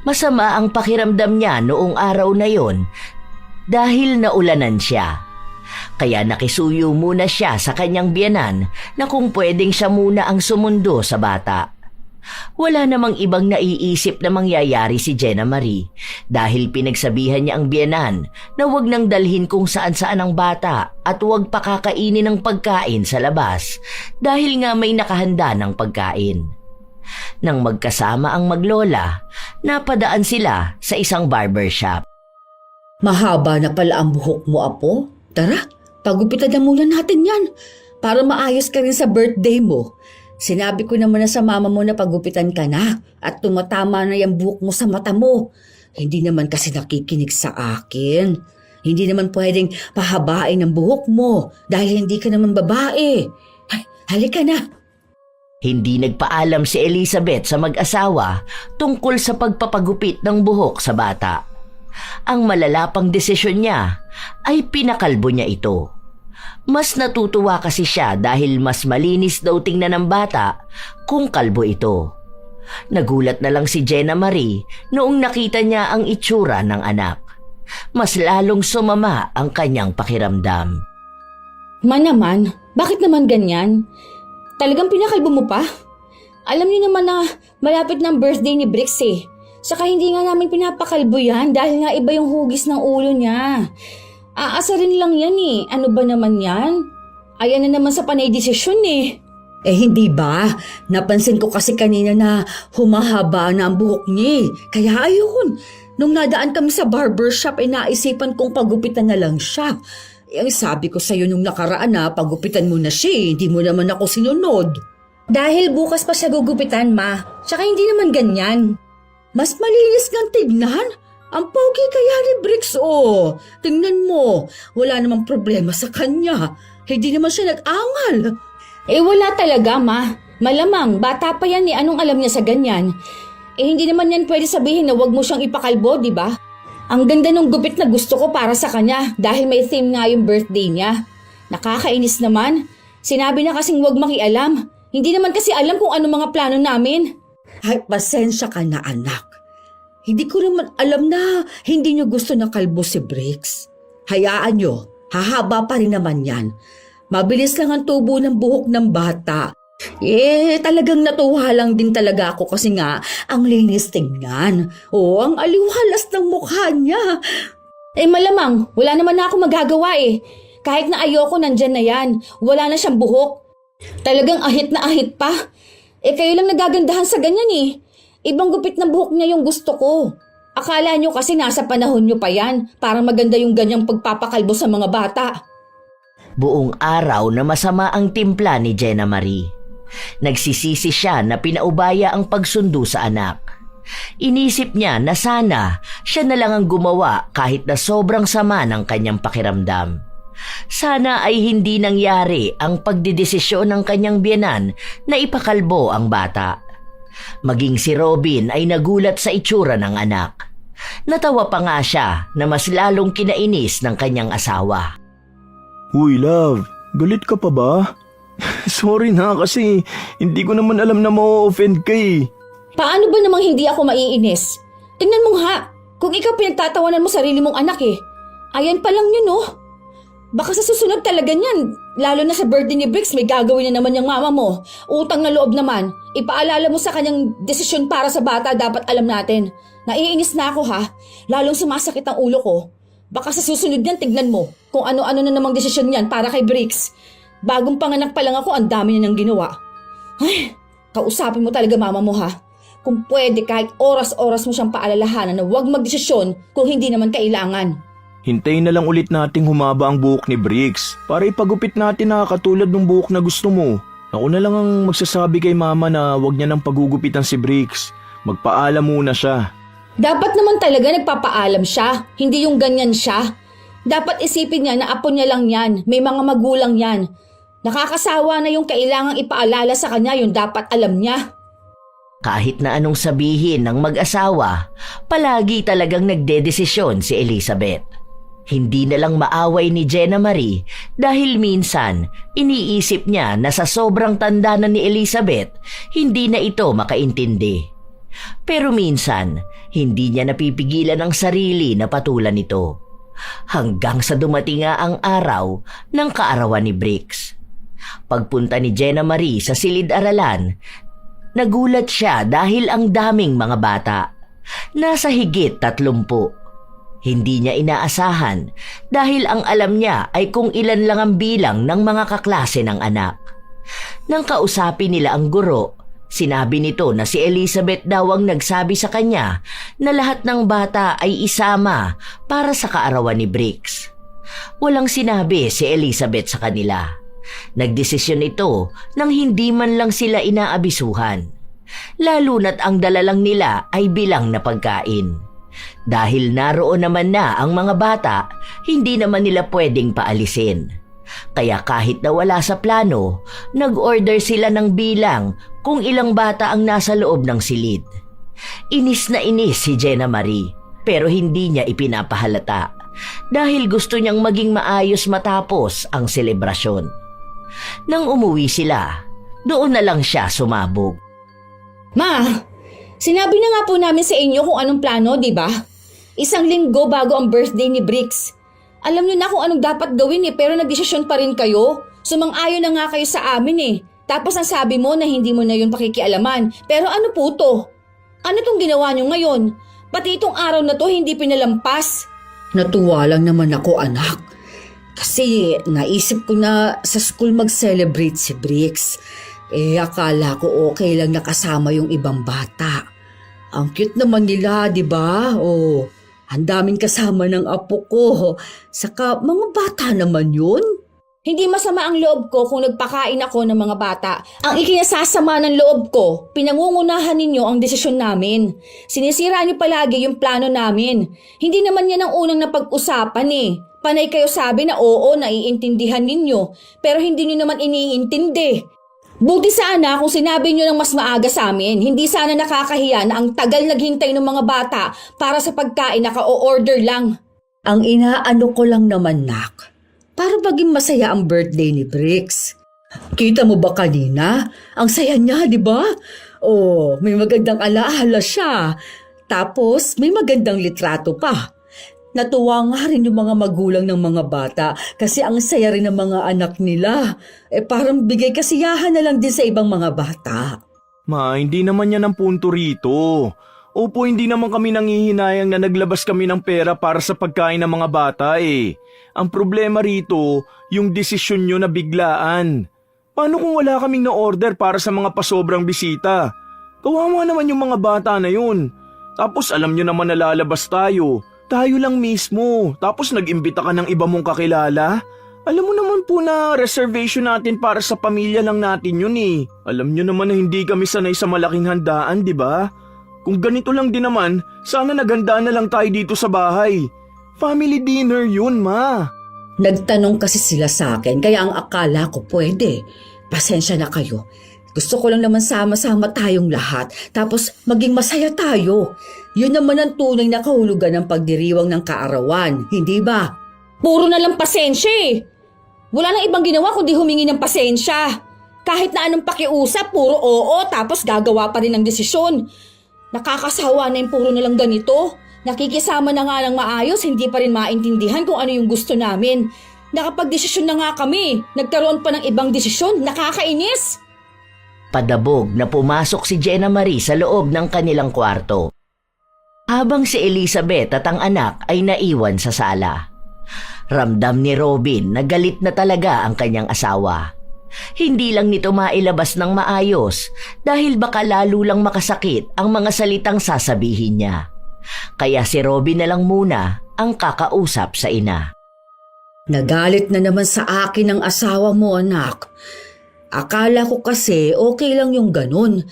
Masama ang pakiramdam niya noong araw na yon dahil naulanan siya. Kaya nakisuyo muna siya sa kanyang biyenan na kung pwedeng siya muna ang sumundo sa bata. Wala namang ibang naiisip na mangyayari si Jenna Marie dahil pinagsabihan niya ang biyenan na wag nang dalhin kung saan-saan ang bata at wag pakakainin ng pagkain sa labas dahil nga may nakahanda ng pagkain. Nang magkasama ang maglola, napadaan sila sa isang barbershop. Mahaba na pala ang buhok mo, Apo. Tara, pagupitan na muna natin yan para maayos ka rin sa birthday mo. Sinabi ko naman na sa mama mo na pagupitan ka na at tumatama na yung buhok mo sa mata mo. Hindi naman kasi nakikinig sa akin. Hindi naman pwedeng pahabain ang buhok mo dahil hindi ka naman babae. Ay, halika na. Hindi nagpaalam si Elizabeth sa mag-asawa tungkol sa pagpapagupit ng buhok sa bata. Ang malalapang desisyon niya ay pinakalbo niya ito. Mas natutuwa kasi siya dahil mas malinis daw tingnan ng bata kung kalbo ito. Nagulat na lang si Jenna Marie noong nakita niya ang itsura ng anak. Mas lalong sumama ang kanyang pakiramdam. Ma naman, bakit naman ganyan? Talagang pinakalbo mo pa? Alam niyo naman na malapit ng birthday ni Briggs eh. Saka hindi nga namin pinapakalbo yan dahil nga iba yung hugis ng ulo niya. Aasarin lang yan eh. Ano ba naman yan? Ayan na naman sa panay desisyon eh. Eh hindi ba? Napansin ko kasi kanina na humahaba na ang buhok niya. Kaya ayun, nung nadaan kami sa barbershop ay naisipan kong pagupitan na lang siya. Ang sabi ko sa'yo nung nakaraan na pagupitan mo na siya, hindi mo naman ako sinunod. Dahil bukas pa siya gugupitan, ma. Tsaka hindi naman ganyan. Mas malinis ng tignan. Ang pogi kaya ni Briggs, oh. Tingnan mo, wala namang problema sa kanya. Hindi naman siya nag-angal. Eh wala talaga, ma. Malamang, bata pa yan eh. Anong alam niya sa ganyan? Eh hindi naman yan pwede sabihin na wag mo siyang ipakalbo, di ba? Ang ganda ng gupit na gusto ko para sa kanya dahil may theme nga yung birthday niya. Nakakainis naman. Sinabi na kasing wag makialam. Hindi naman kasi alam kung ano mga plano namin. Ay, pasensya ka na, anak. Hindi ko naman alam na hindi niyo gusto ng kalbo si Briggs. Hayaan niyo, hahaba pa rin naman yan. Mabilis lang ang tubo ng buhok ng bata. Eh, talagang natuwa lang din talaga ako kasi nga ang linis tingnan. Oo, ang aliwalas ng mukha niya. Eh malamang, wala naman na ako magagawa eh. Kahit na ayoko nandyan na yan, wala na siyang buhok. Talagang ahit na ahit pa. Eh kayo lang nagagandahan sa ganyan eh. Ibang gupit ng buhok niya yung gusto ko. Akala nyo kasi nasa panahon nyo pa yan para maganda yung ganyang pagpapakalbo sa mga bata. Buong araw na masama ang timpla ni Jenna Marie. Nagsisisi siya na pinaubaya ang pagsundo sa anak. Inisip niya na sana siya na lang ang gumawa kahit na sobrang sama ng kanyang pakiramdam. Sana ay hindi nangyari ang pagdidesisyon ng kanyang biyenan na ipakalbo ang bata. Maging si Robin ay nagulat sa itsura ng anak. Natawa pa nga siya na mas lalong kinainis ng kanyang asawa. Uy, love, galit ka pa ba? Sorry na kasi hindi ko naman alam na ma-offend ka eh. Paano ba namang hindi ako maiinis? Tingnan mo nga, kung ikaw pinagtatawanan mo sarili mong anak eh. Ayan pa lang yun oh. Baka sa susunod talaga niyan, lalo na sa birthday ni Briggs, may gagawin na naman yung mama mo. Utang na loob naman. Ipaalala mo sa kanyang desisyon para sa bata, dapat alam natin. Naiinis na ako ha, lalong sumasakit ang ulo ko. Baka sa susunod niyan, tignan mo kung ano-ano na namang desisyon niyan para kay Briggs. Bagong panganak pa lang ako, ang dami niya nang ginawa. Ay, kausapin mo talaga mama mo ha. Kung pwede kahit oras-oras mo siyang paalalahanan na huwag magdesisyon kung hindi naman kailangan. Hintayin na lang ulit nating humaba ang buhok ni Briggs para ipagupit natin na katulad ng buhok na gusto mo. Ako na lang ang magsasabi kay mama na wag niya nang pagugupitan si Briggs. Magpaalam muna siya. Dapat naman talaga nagpapaalam siya, hindi yung ganyan siya. Dapat isipin niya na apo niya lang yan, may mga magulang yan. Nakakasawa na yung kailangang ipaalala sa kanya, yung dapat alam niya. Kahit na anong sabihin ng mag-asawa, palagi talagang nagdedesisyon si Elizabeth. Hindi na lang maaway ni Jenna Marie dahil minsan iniisip niya na sa sobrang tanda na ni Elizabeth, hindi na ito makaintindi. Pero minsan, hindi niya napipigilan ang sarili na patulan ito. Hanggang sa dumating nga ang araw ng kaarawan ni Briggs. Pagpunta ni Jenna Marie sa silid-aralan, nagulat siya dahil ang daming mga bata. Nasa higit 30. Hindi niya inaasahan dahil ang alam niya ay kung ilan lang ang bilang ng mga kaklase ng anak. Nang kausapin nila ang guro, sinabi nito na si Elizabeth daw ang nagsabi sa kanya na lahat ng bata ay isama para sa kaarawan ni Briggs. Walang sinabi si Elizabeth sa kanila. Nagdesisyon ito nang hindi man lang sila inaabisuhan. Lalo na't ang dala lang nila ay bilang na pagkain. Dahil naroon naman na ang mga bata, hindi naman nila pwedeng paalisin. Kaya kahit na wala sa plano, nag-order sila ng bilang kung ilang bata ang nasa loob ng silid. Inis na inis si Jenna Marie, pero hindi niya ipinapahalata dahil gusto niyang maging maayos matapos ang selebrasyon. Nang umuwi sila, doon na lang siya sumabog. Ma, sinabi na nga po namin sa inyo kung anong plano, di ba? 1 linggo bago ang birthday ni Briggs. Alam niyo na kung anong dapat gawin pero nagdesisyon pa rin kayo. Sumang-ayon na nga kayo sa amin Tapos ang sabi mo na hindi mo na yun pakikialaman. Pero ano po to? Ano tong ginawa niyo ngayon? Pati itong araw na to hindi pinalampas. Natuwa lang naman ako, anak. Kasi naisip ko na sa school mag-celebrate si Briggs. Akala ko okay lang nakasama yung ibang bata. Ang cute naman nila, di ba? Ang daming kasama ng apo ko. Saka mga bata naman yun. Hindi masama ang loob ko kung nagpakain ako ng mga bata. Ang ikinasasama ng loob ko, pinangungunahan ninyo ang desisyon namin. Sinisira niyo palagi yung plano namin. Hindi naman yan ang unang napag-usapan Panay kayo sabi na oo, naiintindihan ninyo. Pero hindi niyo naman iniintindi. Buti sana kung sinabi niyo ng mas maaga sa amin. Hindi sana nakakahiya na ang tagal naghintay ng mga bata para sa pagkain naka-o-order lang. Ang inaano ko lang naman, nak, para maging masaya ang birthday ni Briggs. Kita mo ba kanina? Ang saya niya, di ba? May magandang alaala siya. Tapos may magandang litrato pa. Natuwa nga rin yung mga magulang ng mga bata kasi ang saya rin ng mga anak nila. Parang bigay kasiyahan na lang din sa ibang mga bata. Ma, hindi naman yan ang punto rito. Opo, hindi naman kami nanghihinayang na naglabas kami ng pera para sa pagkain ng mga bata Ang problema rito, yung desisyon nyo na biglaan. Paano kung wala kaming na-order para sa mga pasobrang bisita? Kawawa naman yung mga bata na yun. Tapos alam nyo naman na lalabas tayo. Tayo lang mismo. Tapos nag-imbita ka ng iba mong kakilala? Alam mo naman po na reservation natin para sa pamilya lang natin yun Alam nyo naman na hindi kami sanay sa malaking handaan, di ba? Kung ganito lang din naman, sana naghandaan na lang tayo dito sa bahay. Family dinner yun, ma. Nagtanong kasi sila sa akin kaya ang akala ko pwede. Pasensya na kayo. Gusto ko lang naman sama-sama tayong lahat tapos maging masaya tayo. Yun naman ang tunay na kahulugan ng pagdiriwang ng kaarawan, hindi ba? Puro na lang pasensya Wala nang ibang ginawa kundi humingi ng pasensya. Kahit na anong pakiusap, puro oo tapos gagawa pa rin ng desisyon. Nakakasawa na yung puro na lang ganito. Nakikisama na nga ng maayos, hindi pa rin maintindihan kung ano yung gusto namin. Nakapag-desisyon na nga kami. Nagkaroon pa ng ibang desisyon. Nakakainis. Padabog na pumasok si Jenna Marie sa loob ng kanilang kwarto. Habang si Elizabeth at ang anak ay naiwan sa sala. Ramdam ni Robin na galit na talaga ang kanyang asawa. Hindi lang nito mailabas ng maayos dahil baka lalo lang makasakit ang mga salitang sasabihin niya. Kaya si Robin na lang muna ang kakausap sa ina. Nagalit na naman sa akin ang asawa mo, anak. Akala ko kasi okay lang yung ganun.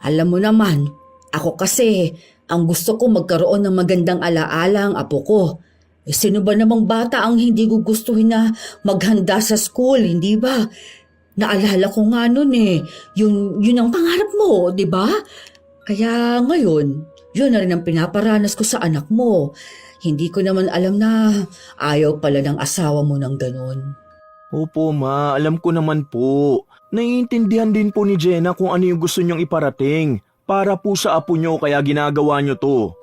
Alam mo naman, ako kasi ang gusto ko magkaroon ng magandang alaala ang apo ko. Sino ba namang bata ang hindi gugustuhin na maghanda sa school, hindi ba? Naalala ko nga nun yun ang pangarap mo, di ba? Kaya ngayon, yun na rin ang pinaparanas ko sa anak mo. Hindi ko naman alam na ayaw pala ng asawa mo ng ganun. Opo ma, alam ko naman po. Naiintindihan din po ni Jenna kung ano yung gusto niyong iparating. Para po sa apo niyo kaya ginagawa niyo to.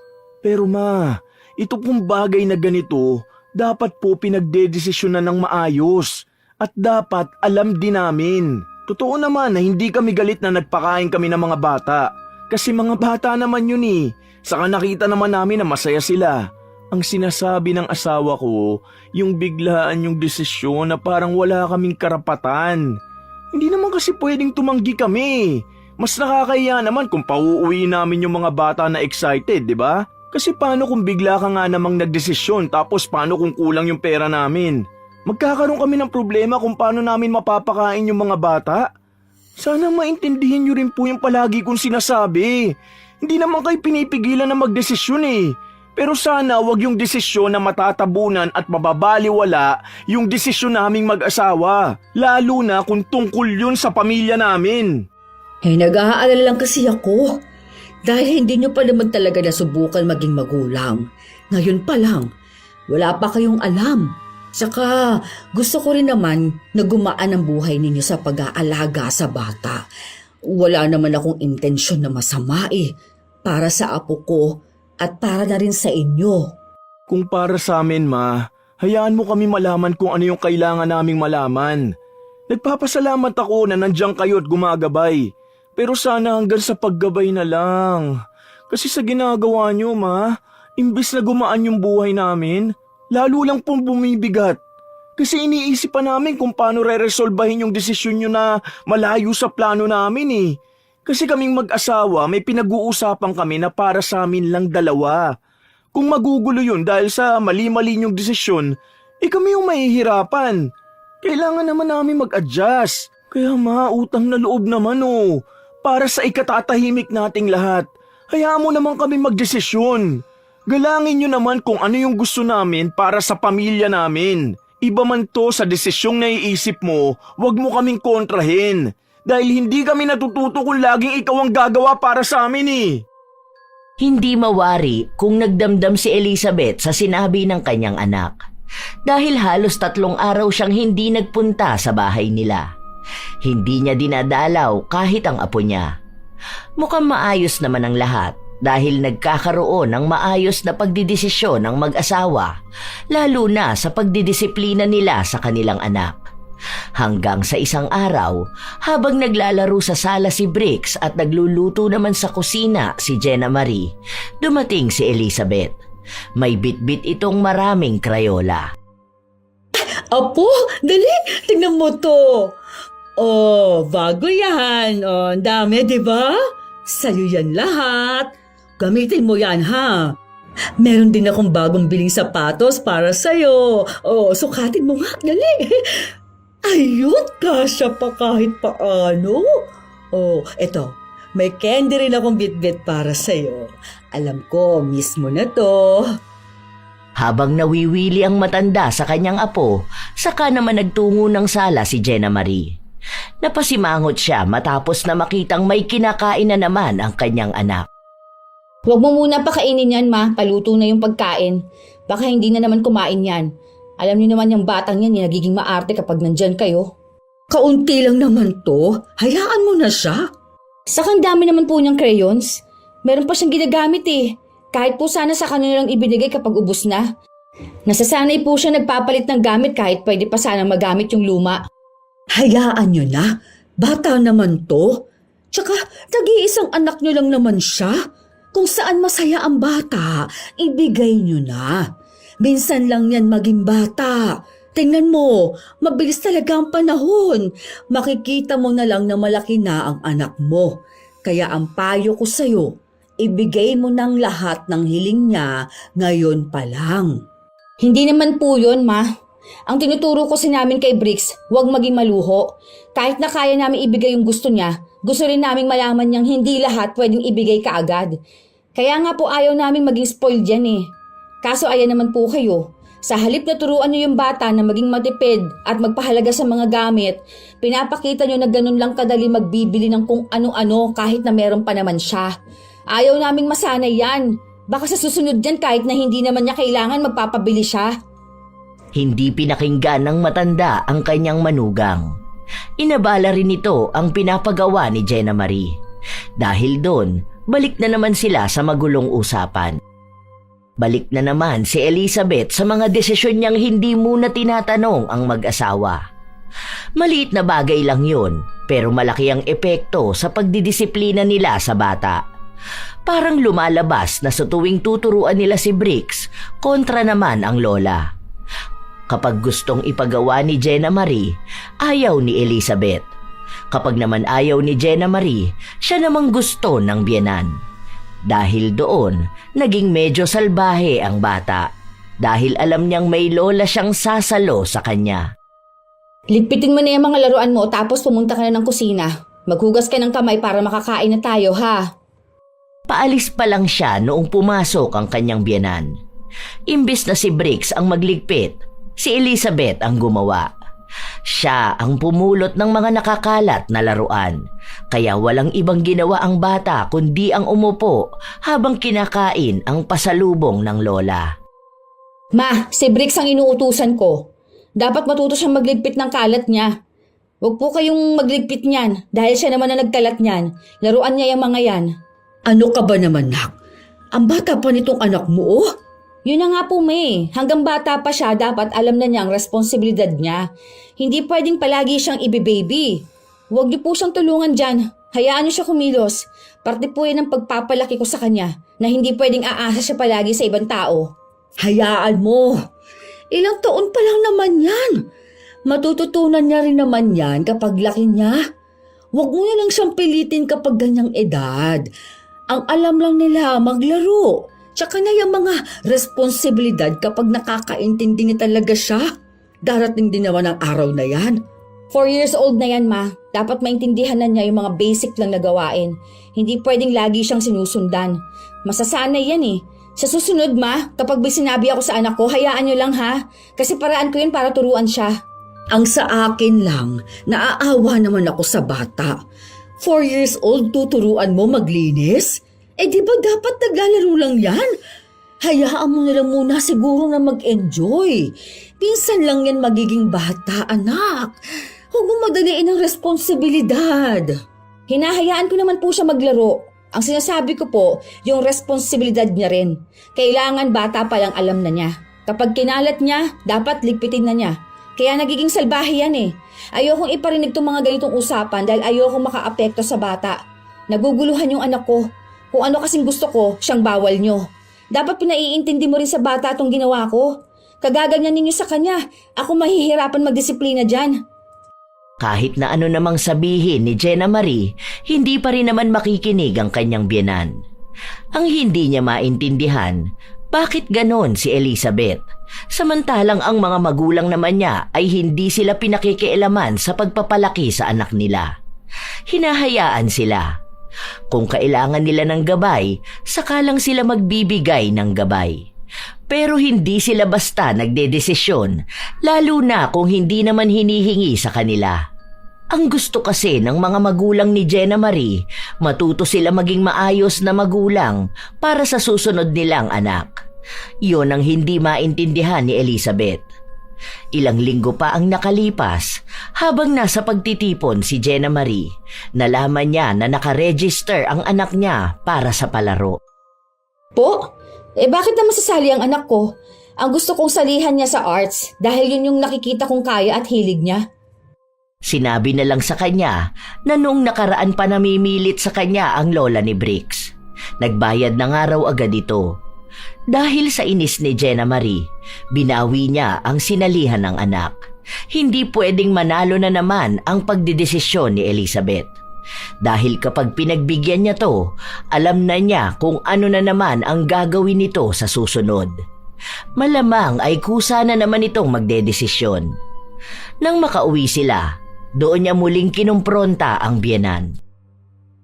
Pero ma, ito pong bagay na ganito, dapat po pinagdedesisyonan ng maayos. At dapat alam din namin. Totoo naman na hindi kami galit na nagpakain kami ng mga bata. Kasi mga bata naman yun eh. Saka nakita naman namin na masaya sila. Ang sinasabi ng asawa ko, yung biglaan yung desisyon na parang wala kaming karapatan. Hindi naman kasi pwedeng tumanggi kami. Mas nakakahiya naman kung pauuwi namin yung mga bata na excited, di ba? Kasi paano kung bigla ka nga namang nagdesisyon tapos paano kung kulang yung pera namin? Magkakaroon kami ng problema kung paano namin mapapakain yung mga bata. Sana maintindihin niyo rin po yung palagi kong sinasabi. Hindi naman kayo pinipigilan na magdesisyon eh. Pero sana wag yung desisyon na matatabunan at mababaliwala yung desisyon naming mag-asawa. Lalo na kung tungkol yun sa pamilya namin. Nag-aalala lang kasi ako. Dahil hindi nyo pa naman talaga nasubukan maging magulang. Ngayon pa lang, wala pa kayong alam. Tsaka gusto ko rin naman na gumaan ang buhay ninyo sa pag-aalaga sa bata. Wala naman akong intensyon na masama para sa apo ko at para na rin sa inyo. Kung para sa amin ma, hayaan mo kami malaman kung ano yung kailangan naming malaman. Nagpapasalamat ako na nandiyan kayo at gumagabay. Pero sana hanggang sa paggabay na lang. Kasi sa ginagawa nyo ma, imbis na gumaan yung buhay namin, lalo lang pong bumibigat. Kasi iniisip pa namin kung paano re-resolbahin yung desisyon nyo na malayo sa plano namin. Kasi kaming mag-asawa may pinag-uusapan kami na para sa amin lang dalawa. Kung magugulo yun dahil sa mali-mali yung desisyon, kami yung mahihirapan. Kailangan naman namin mag-adjust. Kaya utang na loob naman para sa ikatatahimik nating lahat. Hayaan mo naman kami magdesisyon. Galangin nyo naman kung ano yung gusto namin para sa pamilya namin. Iba man to sa desisyong naiisip mo, wag mo kaming kontrahin. Dahil hindi kami natututo kung laging ikaw ang gagawa para sa amin. Hindi mawari kung nagdamdam si Elizabeth sa sinabi ng kanyang anak. Dahil halos 3 araw siyang hindi nagpunta sa bahay nila. Hindi niya dinadalaw kahit ang apo niya. Mukhang maayos naman ang lahat dahil nagkakaroon ng maayos na pagdidesisyon ng mag-asawa, lalo na sa pagdidisiplina nila sa kanilang anak. Hanggang sa isang araw, habang naglalaro sa sala si Brix at nagluluto naman sa kusina si Jenna Marie, dumating si Elizabeth. May bitbit itong maraming krayola. Apo, dali, tingnan mo to. Oh, bago yan. Oh, ang dami, di ba? Sa'yo yan lahat. Gamitin mo yan, ha? Meron din akong bagong biling sapatos para sa'yo. Oh, sukatin mo nga, dali. Ayun, kasya pa kahit paano. Oh, eto, may candy rin akong bitbit para sa'yo. Alam ko, miss mo na to. Habang nawiwili ang matanda sa kanyang apo, saka naman nagtungo ng sala si Jenna Marie. Napasimangot siya matapos na makitang may kinakain na naman ang kanyang anak. Huwag mo muna pakainin yan, ma. Paluto na yung pagkain. Baka hindi na naman kumain yan. Alam niyo naman yung batang yan, nagiging maarte kapag nandyan kayo. Kaunti lang naman to. Hayaan mo na siya. Saka ang dami naman po niyang crayons. Meron pa siyang ginagamit Kahit po sana sa kanya lang ibinigay kapag ubos na. Nasasanay po siya nagpapalit ng gamit kahit pwede pa sana magamit yung luma. Hayaan nyo na. Bata naman to. Tsaka, nag-iisang anak nyo lang naman siya. Kung saan masaya ang bata, ibigay nyo na. Minsan lang yan maging bata. Tingnan mo, mabilis talaga ang panahon. Makikita mo na lang na malaki na ang anak mo. Kaya ang payo ko sa'yo, ibigay mo ng lahat ng hiling niya ngayon pa lang. Hindi naman po yun, ma. Ang tinuturo ko namin kay Brix, huwag maging maluho. Kahit na kaya namin ibigay yung gusto niya, gusto rin namin malaman niyang hindi lahat pwedeng ibigay kaagad. Kaya nga po ayaw namin maging spoiled yan Kaso ayan naman po kayo. Sa halip na turuan niyo yung bata na maging matipid at magpahalaga sa mga gamit, pinapakita niyo na ganun lang kadali magbibili ng kung ano-ano kahit na meron pa naman siya. Ayaw naming masanay yan. Baka sa susunod yan kahit na hindi naman niya kailangan magpapabili siya. Hindi pinakinggan ng matanda ang kanyang manugang. Inabala rin ito ang pinapagawa ni Jenna Marie. Dahil doon, balik na naman sila sa magulong usapan. Balik na naman si Elizabeth sa mga desisyon niyang hindi muna tinatanong ang mag-asawa. Maliit na bagay lang yun, pero malaki ang epekto sa pagdidisiplina nila sa bata. Parang lumalabas na sa tuwing tuturuan nila si Briggs, kontra naman ang lola. Kapag gustong ipagawa ni Jenna Marie, ayaw ni Elizabeth. Kapag naman ayaw ni Jenna Marie, siya namang gusto ng biyenan. Dahil doon, naging medyo salbahe ang bata. Dahil alam niyang may lola siyang sasalo sa kanya. Ligpitin mo na yung mga laruan mo tapos pumunta ka na ng kusina. Maghugas ka ng kamay para makakain na tayo, ha? Paalis pa lang siya noong pumasok ang kanyang biyenan. Imbis na si Briggs ang magligpit, si Elizabeth ang gumawa. Siya ang pumulot ng mga nakakalat na laruan, kaya walang ibang ginawa ang bata kundi ang umupo habang kinakain ang pasalubong ng lola. Ma, si Briggs ang inuutusan ko. Dapat matuto siyang magligpit ng kalat niya. Huwag po kayong magligpit niyan dahil siya naman na nagkalat niyan. Laruan niya yung mga yan. Ano ka ba naman, nak? Ang bata pa nitong anak mo, oh. Yun na nga po, May. Hanggang bata pa siya, dapat alam na niya ang responsibilidad niya. Hindi pwedeng palagi siyang ibe-baby. Huwag niyo po siyang tulungan dyan. Hayaan niyo siya kumilos. Parte po yan ang pagpapalaki ko sa kanya na hindi pwedeng aasa siya palagi sa ibang tao. Hayaan mo. Ilang taon pa lang naman yan. Matututunan niya rin naman yan kapag laki niya. Huwag mo na lang siyang pilitin kapag ganyang edad. Ang alam lang nila maglaro. Tsaka na yung mga responsibilidad kapag nakakaintindi niya talaga siya. Darating din naman ang araw na yan. 4 years old na yan, Ma. Dapat maintindihan na niya yung mga basic lang na gawain. Hindi pwedeng lagi siyang sinusundan. Masasanay yan eh. Sa susunod, Ma, kapag may sinabi ako sa anak ko, hayaan niyo lang ha. Kasi paraan ko yun para turuan siya. Ang sa akin lang, naaawa naman ako sa bata. 4 years old, tuturuan mo maglinis? Eh di ba dapat naglalaro lang yan? Hayaan mo na lang muna siguro na mag-enjoy. Pinsan lang yan magiging bata, anak. Huwag mo madaliin ang responsibilidad. Hinahayaan ko naman po siya maglaro. Ang sinasabi ko po, yung responsibilidad niya rin. Kailangan bata pa lang alam na niya. Kapag kinalat niya, dapat ligpitin na niya. Kaya nagiging salbahe yan eh. Ayokong iparinig tong mga ganitong usapan dahil ayokong makaapekto sa bata. Naguguluhan yung anak ko. Kung ano kasing gusto ko, siyang bawal nyo. Dapat pinaiintindi mo rin sa bata itong ginawa ko. Kagaganyan ninyo sa kanya. Ako mahihirapan magdisiplina dyan. Kahit na ano namang sabihin ni Jenna Marie, hindi pa rin naman makikinig ang kanyang biyenan. Ang hindi niya maintindihan, bakit ganon si Elizabeth? Samantalang ang mga magulang naman niya ay hindi sila pinakikialaman sa pagpapalaki sa anak nila. Hinahayaan sila. Kung kailangan nila ng gabay, saka lang sila magbibigay ng gabay. Pero hindi sila basta nagdedesisyon, lalo na kung hindi naman hinihingi sa kanila. Ang gusto kasi ng mga magulang ni Jenna Marie, matuto sila maging maayos na magulang para sa susunod nilang anak. Yun ang hindi maintindihan ni Elizabeth. Ilang linggo pa ang nakalipas habang nasa pagtitipon si Jenna Marie. Nalaman niya na nakaregister ang anak niya para sa palaro. Po? Bakit naman sasali ang anak ko? Ang gusto kong salihan niya sa arts dahil yun yung nakikita kong kaya at hilig niya. Sinabi na lang sa kanya na noong nakaraan pa namimilit sa kanya ang lola ni Briggs. Nagbayad na nga raw agad ito. Dahil sa inis ni Jenna Marie, binawi niya ang sinalihan ng anak. Hindi pwedeng manalo na naman ang pagdedesisyon ni Elizabeth. Dahil kapag pinagbigyan niya to, alam na niya kung ano na naman ang gagawin nito sa susunod. Malamang ay kusa na naman itong magdedesisyon. Nang makauwi sila, doon niya muling kinumpronta ang biyenan.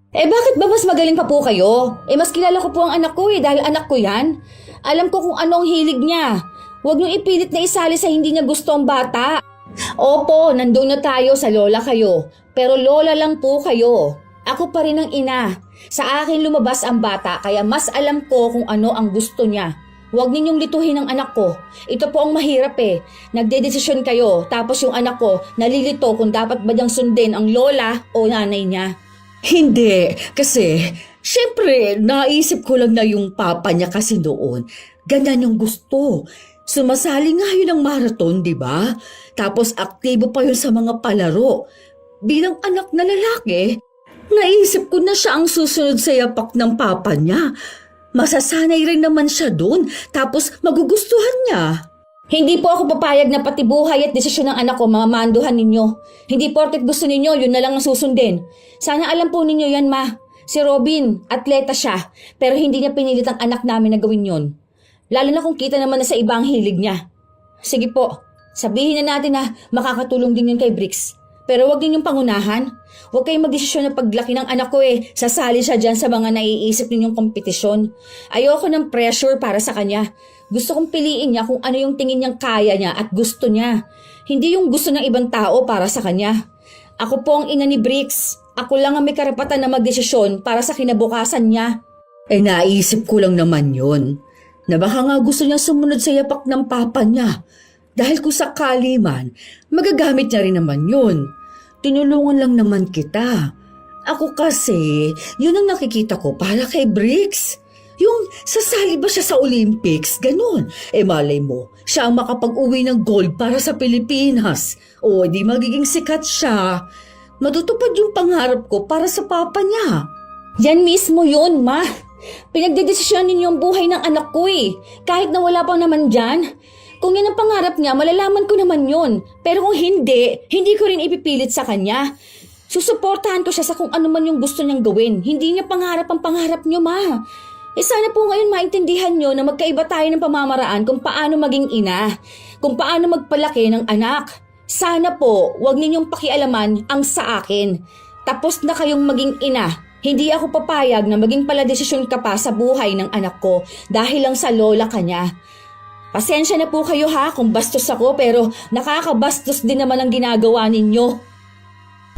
Bakit ba mas magaling pa po kayo? Mas kilala ko po ang anak ko dahil anak ko yan. Alam ko kung ano ang hilig niya. Huwag niyong ipilit na isali sa hindi niya gusto ang bata. Opo, nandun na tayo sa lola kayo. Pero lola lang po kayo. Ako pa rin ang ina. Sa akin lumabas ang bata kaya mas alam ko kung ano ang gusto niya. Huwag ninyong lituhin ang anak ko. Ito po ang mahirap eh. Nagdedesisyon kayo tapos yung anak ko nalilito kung dapat ba niyang sundin ang lola o nanay niya. Hindi, kasi syempre naisip ko lang na yung papa niya kasi noon. Ganyan yung gusto. Sumasali nga yun ng marathon, di ba? Tapos aktibo pa yun sa mga palaro. Bilang anak na lalaki, naisip ko na siya ang susunod sa yapak ng papa niya. Masasanay rin naman siya doon, tapos magugustuhan niya. Hindi po ako papayag na pati buhay at desisyon ng anak ko mamamanduhan ninyo. Hindi porket gusto ninyo, yun na lang ang susundin. Sana alam po ninyo yan, ma. Si Robin, atleta siya, pero hindi niya pinilit ang anak namin na gawin yon. Lalo na kung kita naman na sa ibang hilig niya. Sige po, sabihin na natin na makakatulong din yun kay Bricks. Pero huwag ninyong pangunahan. Huwag kayong magdesisyon na paglaki ng anak ko sasali siya dyan sa mga naiisip ninyong kompetisyon. Ayoko ng pressure para sa kanya. Gusto kong piliin niya kung ano yung tingin niyang kaya niya at gusto niya. Hindi yung gusto ng ibang tao para sa kanya. Ako po ang ina ni Bricks. Ako lang ang may karapatan na magdesisyon para sa kinabukasan niya. Naisip ko lang naman yun. Na baka nga gusto niya sumunod sa yapak ng papa niya. Dahil kung sakali man, magagamit niya rin naman yun. Tinulungan lang naman kita. Ako kasi, yun ang nakikita ko para kay Bricks. Yung sasali ba siya sa Olympics, ganun. Malay mo, siya ang makapag-uwi ng gold para sa Pilipinas. O di magiging sikat siya. Matutupad yung pangarap ko para sa papa niya. Yan mismo yun, ma. Pinagdedesisyon ninyo ang buhay ng anak ko Kahit na wala pa naman dyan. Kung yan ang pangarap niya, malalaman ko naman yun. Pero kung hindi ko rin ipipilit sa kanya. Susuportahan ko siya sa kung ano man yung gusto niyang gawin. Hindi niya pangarap ang pangarap niyo, ma. Sana po ngayon maintindihan niyo na magkaiba tayo ng pamamaraan kung paano maging ina. Kung paano magpalaki ng anak. Sana po, wag ninyong pakialaman ang sa akin. Tapos na kayong maging ina. Hindi ako papayag na maging paladesisyon ka pa sa buhay ng anak ko dahil lang sa lola ka niya. Pasensya na po kayo ha kung bastos ako pero nakakabastos din naman ang ginagawa ninyo.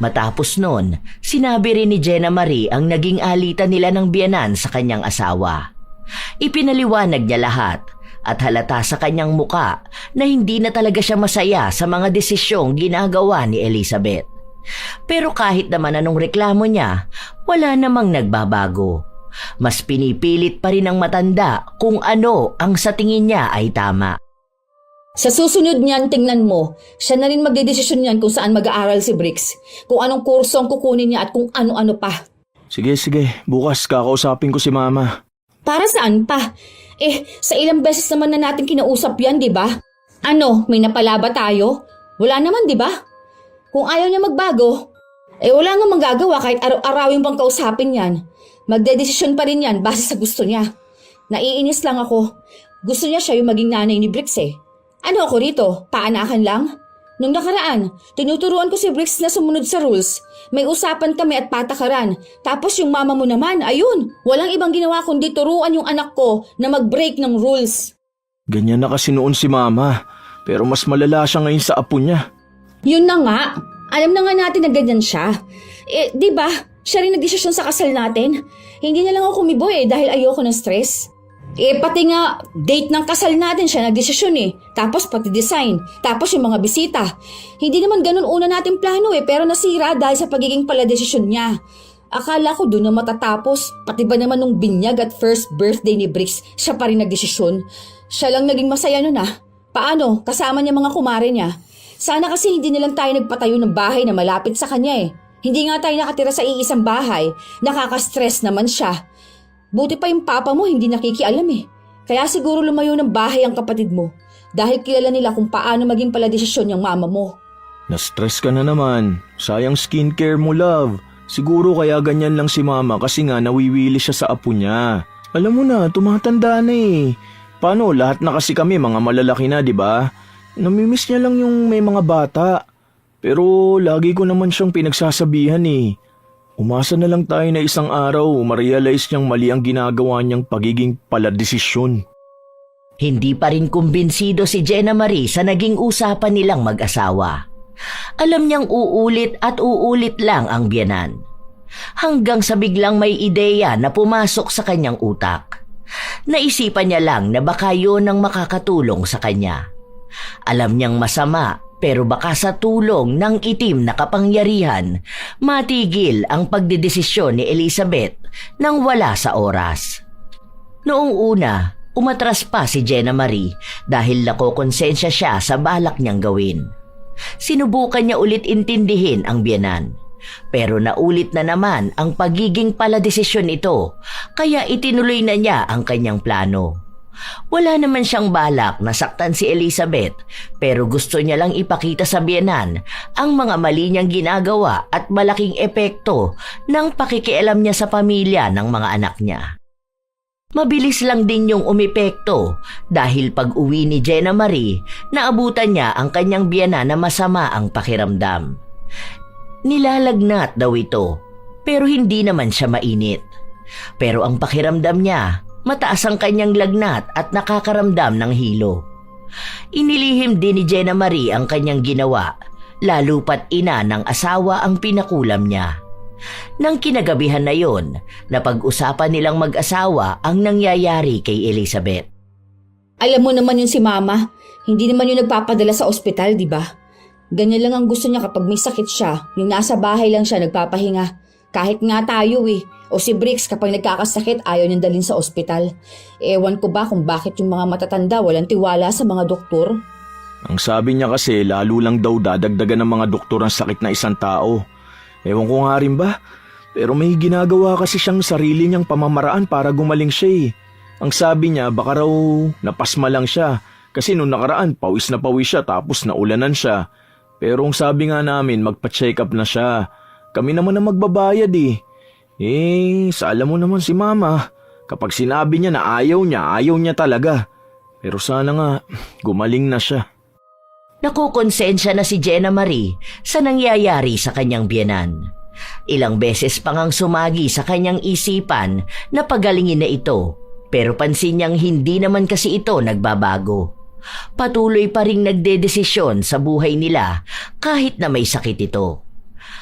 Matapos nun, sinabi rin ni Jenna Marie ang naging alitan nila ng biyenan sa kanyang asawa. Ipinaliwanag niya lahat at halata sa kanyang muka na hindi na talaga siya masaya sa mga desisyong ginagawa ni Elizabeth. Pero kahit naman anong reklamo niya, wala namang nagbabago. Mas pinipilit pa rin ng matanda kung ano ang sa tingin niya ay tama. Sa susunod niyan, tingnan mo, siya na rin magdedesisyon niyan kung saan mag-aaral si Bricks, kung anong kurso ang kukunin niya at kung ano-ano pa. Sige, bukas kakausapin ko si mama. Para saan pa? Sa ilang beses naman na natin kinausap yan, di ba? Ano, may napala ba tayo? Wala naman, di ba? Kung ayaw niya magbago, wala nga magagawa kahit araw-arawin pang kausapin yan. Magdedesisyon pa rin yan base sa gusto niya. Naiinis lang ako. Gusto niya siya yung maging nanay ni Bricks Ano ako rito? Paanakan lang? Nung nakaraan, tinuturuan ko si Bricks na sumunod sa rules. May usapan kami at patakaran. Tapos yung mama mo naman, ayun, walang ibang ginawa kundi turuan yung anak ko na mag-break ng rules. Ganyan na kasi noon si mama. Pero mas malala siya ngayon sa apo niya. Yun na nga. Alam na nga natin na ganyan siya. Di ba? Siya rin nagdesisyon sa kasal natin. Hindi na lang ako kumibo dahil ayoko ng stress. Pati nga date ng kasal natin siya nagdesisyon Tapos pati design. Tapos yung mga bisita. Hindi naman ganun una natin plano pero nasira dahil sa pagiging paladesisyon niya. Akala ko doon na matatapos. Pati ba naman nung binyag at first birthday ni Bricks, siya pa rin nagdesisyon. Siya lang naging masaya nun Paano? Kasama niya mga kumare niya. Sana kasi hindi na lang tayo nagpatayo ng bahay na malapit sa kanya Hindi nga tayo nakatira sa iisang bahay. Nakaka-stress naman siya. Buti pa yung papa mo hindi nakikialam Kaya siguro lumayo ng bahay ang kapatid mo. Dahil kilala nila kung paano maging paladesisyon yung mama mo. Na-stress ka na naman. Sayang skincare mo, love. Siguro kaya ganyan lang si mama kasi nga nawiwili siya sa apo niya. Alam mo na, tumatanda na Paano, lahat na kasi kami mga malalaki na, di ba? Namimiss niya lang yung may mga bata. Pero lagi ko naman siyang pinagsasabihan Umasa na lang tayo na isang araw ma-realize niyang mali ang ginagawa niyang pagiging paladesisyon. Hindi pa rin kumbinsido si Jenna Marie sa naging usapan nilang mag-asawa. Alam niyang uulit at uulit lang ang biyenan. Hanggang sa biglang may ideya na pumasok sa kanyang utak. Naisipan niya lang na baka yun ang makakatulong sa kanya. Alam niyang masama, pero baka sa tulong ng itim na kapangyarihan, matigil ang pagdedesisyon ni Elizabeth nang wala sa oras. Noong una, umatras pa si Jenna Marie dahil nakokonsensya siya sa balak niyang gawin. Sinubukan niya ulit intindihin ang biyenan. Pero naulit na naman ang pagiging paladesisyon nito, kaya itinuloy na niya ang kanyang plano. Wala naman siyang balak na saktan si Elizabeth, pero gusto niya lang ipakita sa biyenan ang mga mali niyang ginagawa at malaking epekto ng pakikialam niya sa pamilya ng mga anak niya. Mabilis lang din yung umepekto dahil pag-uwi ni Jenna Marie, naabutan niya ang kanyang biyenan na masama ang pakiramdam. Nilalagnat daw ito, pero hindi naman siya mainit. Pero ang pakiramdam niya, mataas ang kanyang lagnat at nakakaramdam ng hilo. Inilihim din ni Jenna Marie ang kanyang ginawa, lalo pat ina ng asawa ang pinakulam niya. Nang kinagabihan na yon, napag-usapan nilang mag-asawa ang nangyayari kay Elizabeth. Alam mo naman yun si Mama, hindi naman yun nagpapadala sa ospital, di ba? Ganyan lang ang gusto niya kapag may sakit siya, yung nasa bahay lang siya nagpapahinga. Kahit nga tayo o si Bricks kapag nagkakasakit ayaw niyang dalhin sa ospital. Ewan ko ba kung bakit yung mga matatanda walang tiwala sa mga doktor? Ang sabi niya kasi lalo lang daw dadagdagan ng mga doktor ang sakit na isang tao. Ewan ko nga rin ba, pero may ginagawa kasi siyang sarili niyang pamamaraan para gumaling siya. Ang sabi niya baka raw napasma lang siya kasi nung nakaraan pawis na pawis siya tapos naulanan siya. Pero ang sabi nga namin magpa-check up na siya. Kami naman na magbabayad sa alam mo naman si Mama, kapag sinabi niya na ayaw niya talaga. Pero sana nga gumaling na siya. Nakukonsensya na si Jenna Marie sa nangyayari sa kanyang biyenan. Ilang beses pa ngang sumagi sa kanyang isipan na pagalingin na ito, pero pansin niyang hindi naman kasi ito nagbabago. Patuloy pa ring nagdedesisyon sa buhay nila kahit na may sakit ito.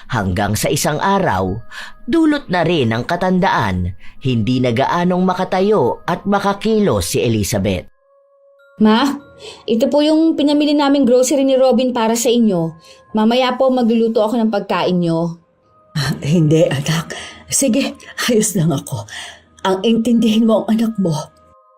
Hanggang sa isang araw, dulot na rin ng katandaan, hindi na gaanong makatayo at makakilos si Elizabeth. Ma, ito po yung pinamili naming grocery ni Robin para sa inyo. Mamaya po magluluto ako ng pagkain nyo. Hindi, anak. Sige, ayos lang ako. Ang intindihin mo ang anak mo.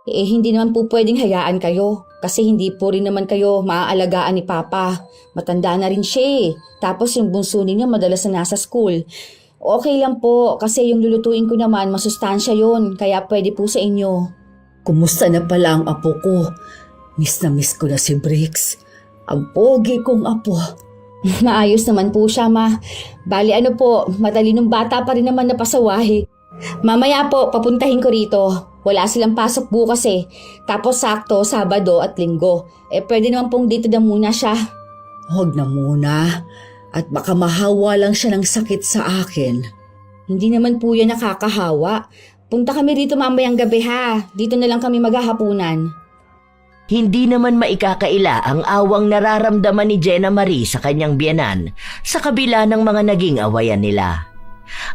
Hindi naman po pwedeng hayaan kayo. Kasi hindi po rin naman kayo maaalagaan ni Papa. Matanda na rin siya. Tapos yung bunso niya madalas na nasa school. Okay lang po kasi yung lulutuin ko naman masustansya yon. Kaya pwede po sa inyo. Kumusta na pala ang apo ko? Miss na miss ko na si Bricks. Ang pogi kong apo. Maayos naman po siya, Ma. Bali matalinong bata pa rin naman napasawahi. Mamaya po, papuntahin ko rito. Wala silang pasok bukas Tapos sakto, Sabado at Linggo. Pwede naman pong dito na muna siya. Huwag na muna. At baka mahawa lang siya ng sakit sa akin. Hindi naman po yan nakakahawa. Punta kami rito mamayang gabi ha. Dito na lang kami maghahapunan. Hindi naman maikakaila ang awang nararamdaman ni Jenna Marie sa kanyang biyenan sa kabila ng mga naging awayan nila.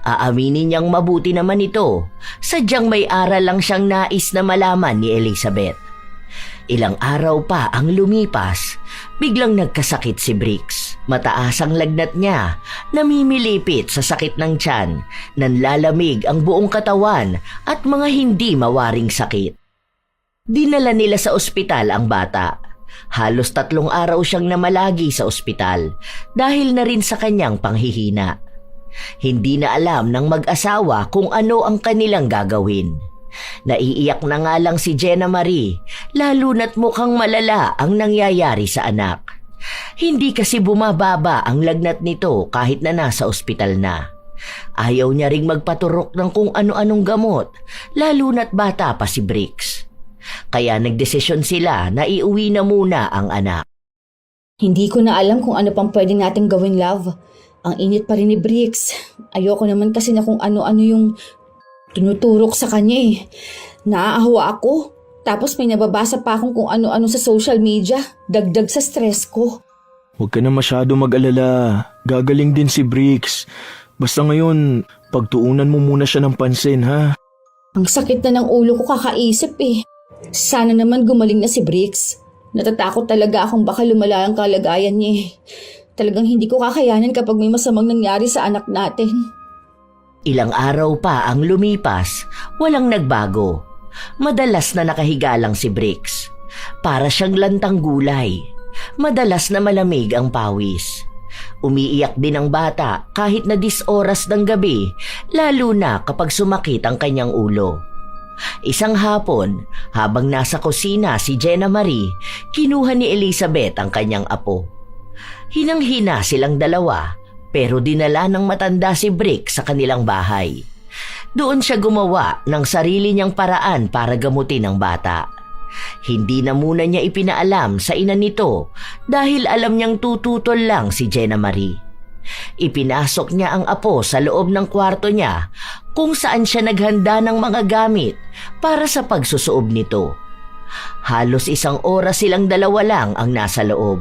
Aaminin niyang mabuti naman ito, sadyang may aral lang siyang nais na malaman ni Elizabeth. Ilang araw pa ang lumipas, biglang nagkasakit si Bricks. Mataas ang lagnat niya, namimilipit sa sakit ng tiyan, nanlalamig ang buong katawan at mga hindi mawaring sakit. Dinala nila sa ospital ang bata. Halos 3 araw siyang namalagi sa ospital dahil na rin sa kanyang panghihina. Hindi na alam ng mag-asawa kung ano ang kanilang gagawin. Naiiyak na nga lang si Jenna Marie, lalo na't mukhang malala ang nangyayari sa anak. Hindi kasi bumababa ang lagnat nito kahit na nasa ospital na. Ayaw niya ring magpaturok ng kung ano-anong gamot, lalo na't bata pa si Bricks. Kaya nagdesisyon sila na iuwi na muna ang anak. Hindi ko na alam kung ano pang pwedeng natin gawin, love. Ang init pa rin ni Bricks. Ayoko naman kasi na kung ano-ano yung tinuturok sa kanya Naaawa ako. Tapos may nababasa pa akong kung ano-ano sa social media. Dagdag sa stress ko. Huwag ka na masyado mag-alala. Gagaling din si Bricks. Basta ngayon, pagtuunan mo muna siya ng pansin, ha? Ang sakit na ng ulo ko kakaisip eh. Sana naman gumaling na si Bricks. Natatakot talaga akong baka lumala ang kalagayan niya eh. Talagang hindi ko kakayanin kapag may masamang nangyari sa anak natin. Ilang araw pa ang lumipas, walang nagbago. Madalas na nakahiga lang si Bricks. Para siyang lantang gulay. Madalas na malamig ang pawis. Umiiyak din ang bata kahit na 10 oras ng gabi, lalo na kapag sumakit ang kanyang ulo. Isang hapon, habang nasa kusina si Jenna Marie, kinuha ni Elizabeth ang kanyang apo. Hinang-hina silang dalawa, pero dinala ng matanda si Brick sa kanilang bahay. Doon siya gumawa ng sarili niyang paraan para gamutin ang bata. Hindi na muna niya ipinaalam sa ina nito dahil alam niyang tututol lang si Jenna Marie. Ipinasok niya ang apo sa loob ng kwarto niya kung saan siya naghanda ng mga gamit para sa pagsusuob nito. Halos 1 oras silang dalawa lang ang nasa loob.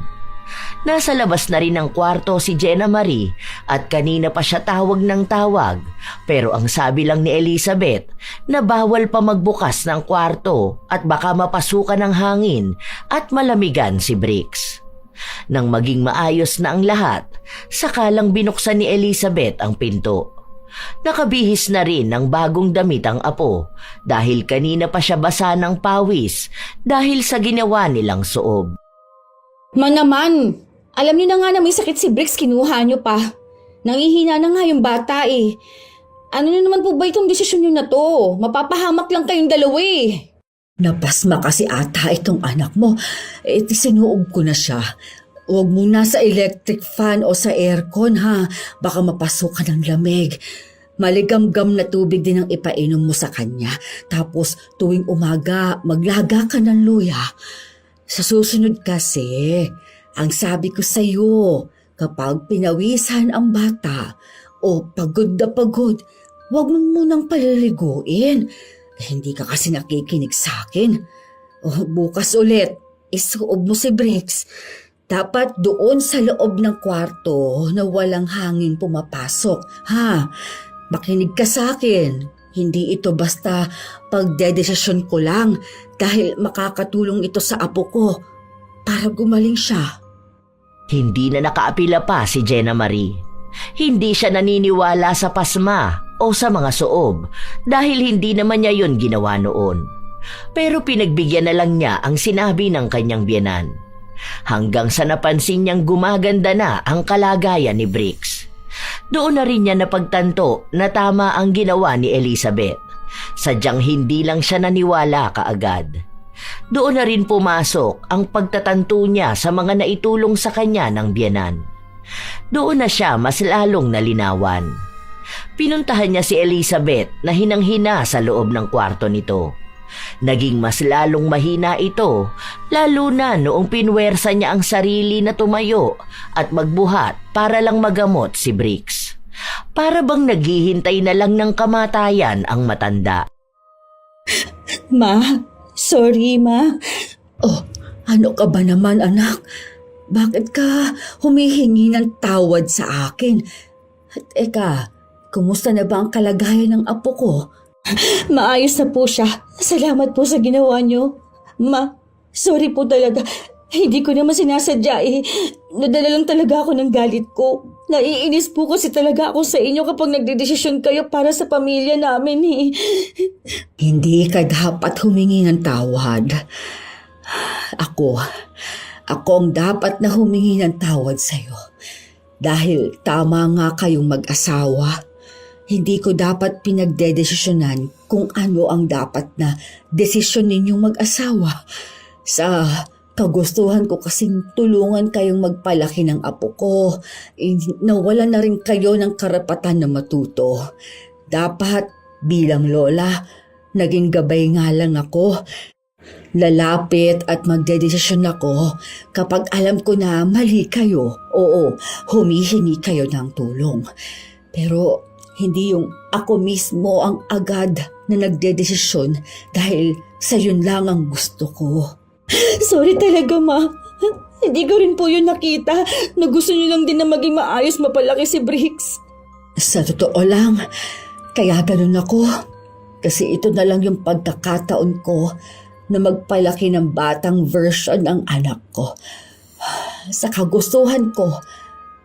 Nasa labas na rin ng kwarto si Jenna Marie at kanina pa siya tawag ng tawag, pero ang sabi lang ni Elizabeth na bawal pa magbukas ng kwarto at baka mapasukan ng hangin at malamigan si Bricks. Nang maging maayos na ang lahat, sakalang binuksan ni Elizabeth ang pinto. Nakabihis na rin ng bagong damit ang apo dahil kanina pa siya basa ng pawis dahil sa ginawa nilang suob. Naman, alam niyo na nga na may sakit si Bricks, kinuha niyo pa. Nangihina na nga yung bata eh. Ano na naman po ba itong desisyon niyo na to? Mapapahamak lang kayong dalawa eh. Napasma kasi ata itong anak mo. Sinuob ko na siya. Huwag muna sa electric fan o sa aircon ha. Baka mapasukan ng lamig. Maligamgam na tubig din ang ipainom mo sa kanya. Tapos tuwing umaga, maglaga ka ng luya. Sa susunod kasi, ang sabi ko sa'yo, kapag pinawisan ang bata o pagod na pagod, huwag mo munang paliliguin. Hindi ka kasi nakikinig sa akin. Bukas ulit, isuob mo si Bricks. Dapat doon sa loob ng kwarto na walang hangin pumapasok. Ha? Makinig ka sa akin. Hindi ito basta pagdedesisyon ko lang dahil makakatulong ito sa apo ko para gumaling siya. Hindi na nakaapila pa si Jenna Marie. Hindi siya naniniwala sa pasma o sa mga suob dahil hindi naman niya yun ginawa noon. Pero pinagbigyan na lang niya ang sinabi ng kanyang biyenan. Hanggang sa napansin niyang gumaganda na ang kalagayan ni Bricks. Doon na rin niya napagtanto na tama ang ginawa ni Elizabeth. Sadyang hindi lang siya naniwala kaagad. Doon na rin pumasok ang pagtatanto niya sa mga naitulong sa kanya ng biyenan. Doon na siya mas lalong nalinawan. Pinuntahan niya si Elizabeth na hinang-hina sa loob ng kwarto nito. Naging mas lalong mahina ito, lalo na noong pinwersa niya ang sarili na tumayo at magbuhat para lang magamot si Bricks. Para bang naghihintay na lang ng kamatayan ang matanda. Ma, sorry ma. Oh, ano ka ba naman anak? Bakit ka humihingi ng tawad sa akin? At eka, kumusta na ba ang kalagayan ng apo ko? Maayos na po siya. Salamat po sa ginawa niyo. Ma, sorry po talaga. Hindi ko naman sinasadya eh. Nadala lang talaga ako ng galit ko. Naiinis po kasi talaga ako sa inyo kapag nagdedesisyon kayo para sa pamilya namin eh. Hindi ka dapat humingi ng tawad. Ako ang dapat na humingi ng tawad sa'yo. Dahil tama nga kayong mag-asawa. Hindi ko dapat pinagdedesisyonan kung ano ang dapat na desisyon ninyong mag-asawa. Sa kagustuhan ko kasing tulungan kayong magpalaki ng apo ko, nawala na rin kayo ng karapatan na matuto. Dapat bilang lola, naging gabay nga lang ako. Lalapit at magdedesisyon ako kapag alam ko na mali kayo. Oo, humihingi kayo ng tulong. Pero hindi yung ako mismo ang agad na nagdedesisyon dahil sa yun lang ang gusto ko. Sorry talaga ma. Hindi ko rin po yun nakita na gusto niyo lang din na maging maayos mapalaki si Bricks. Sa totoo lang, Kaya ganun ako. Kasi ito na lang yung pagkakataon ko na magpalaki ng batang version ng anak ko. Sa kagustuhan ko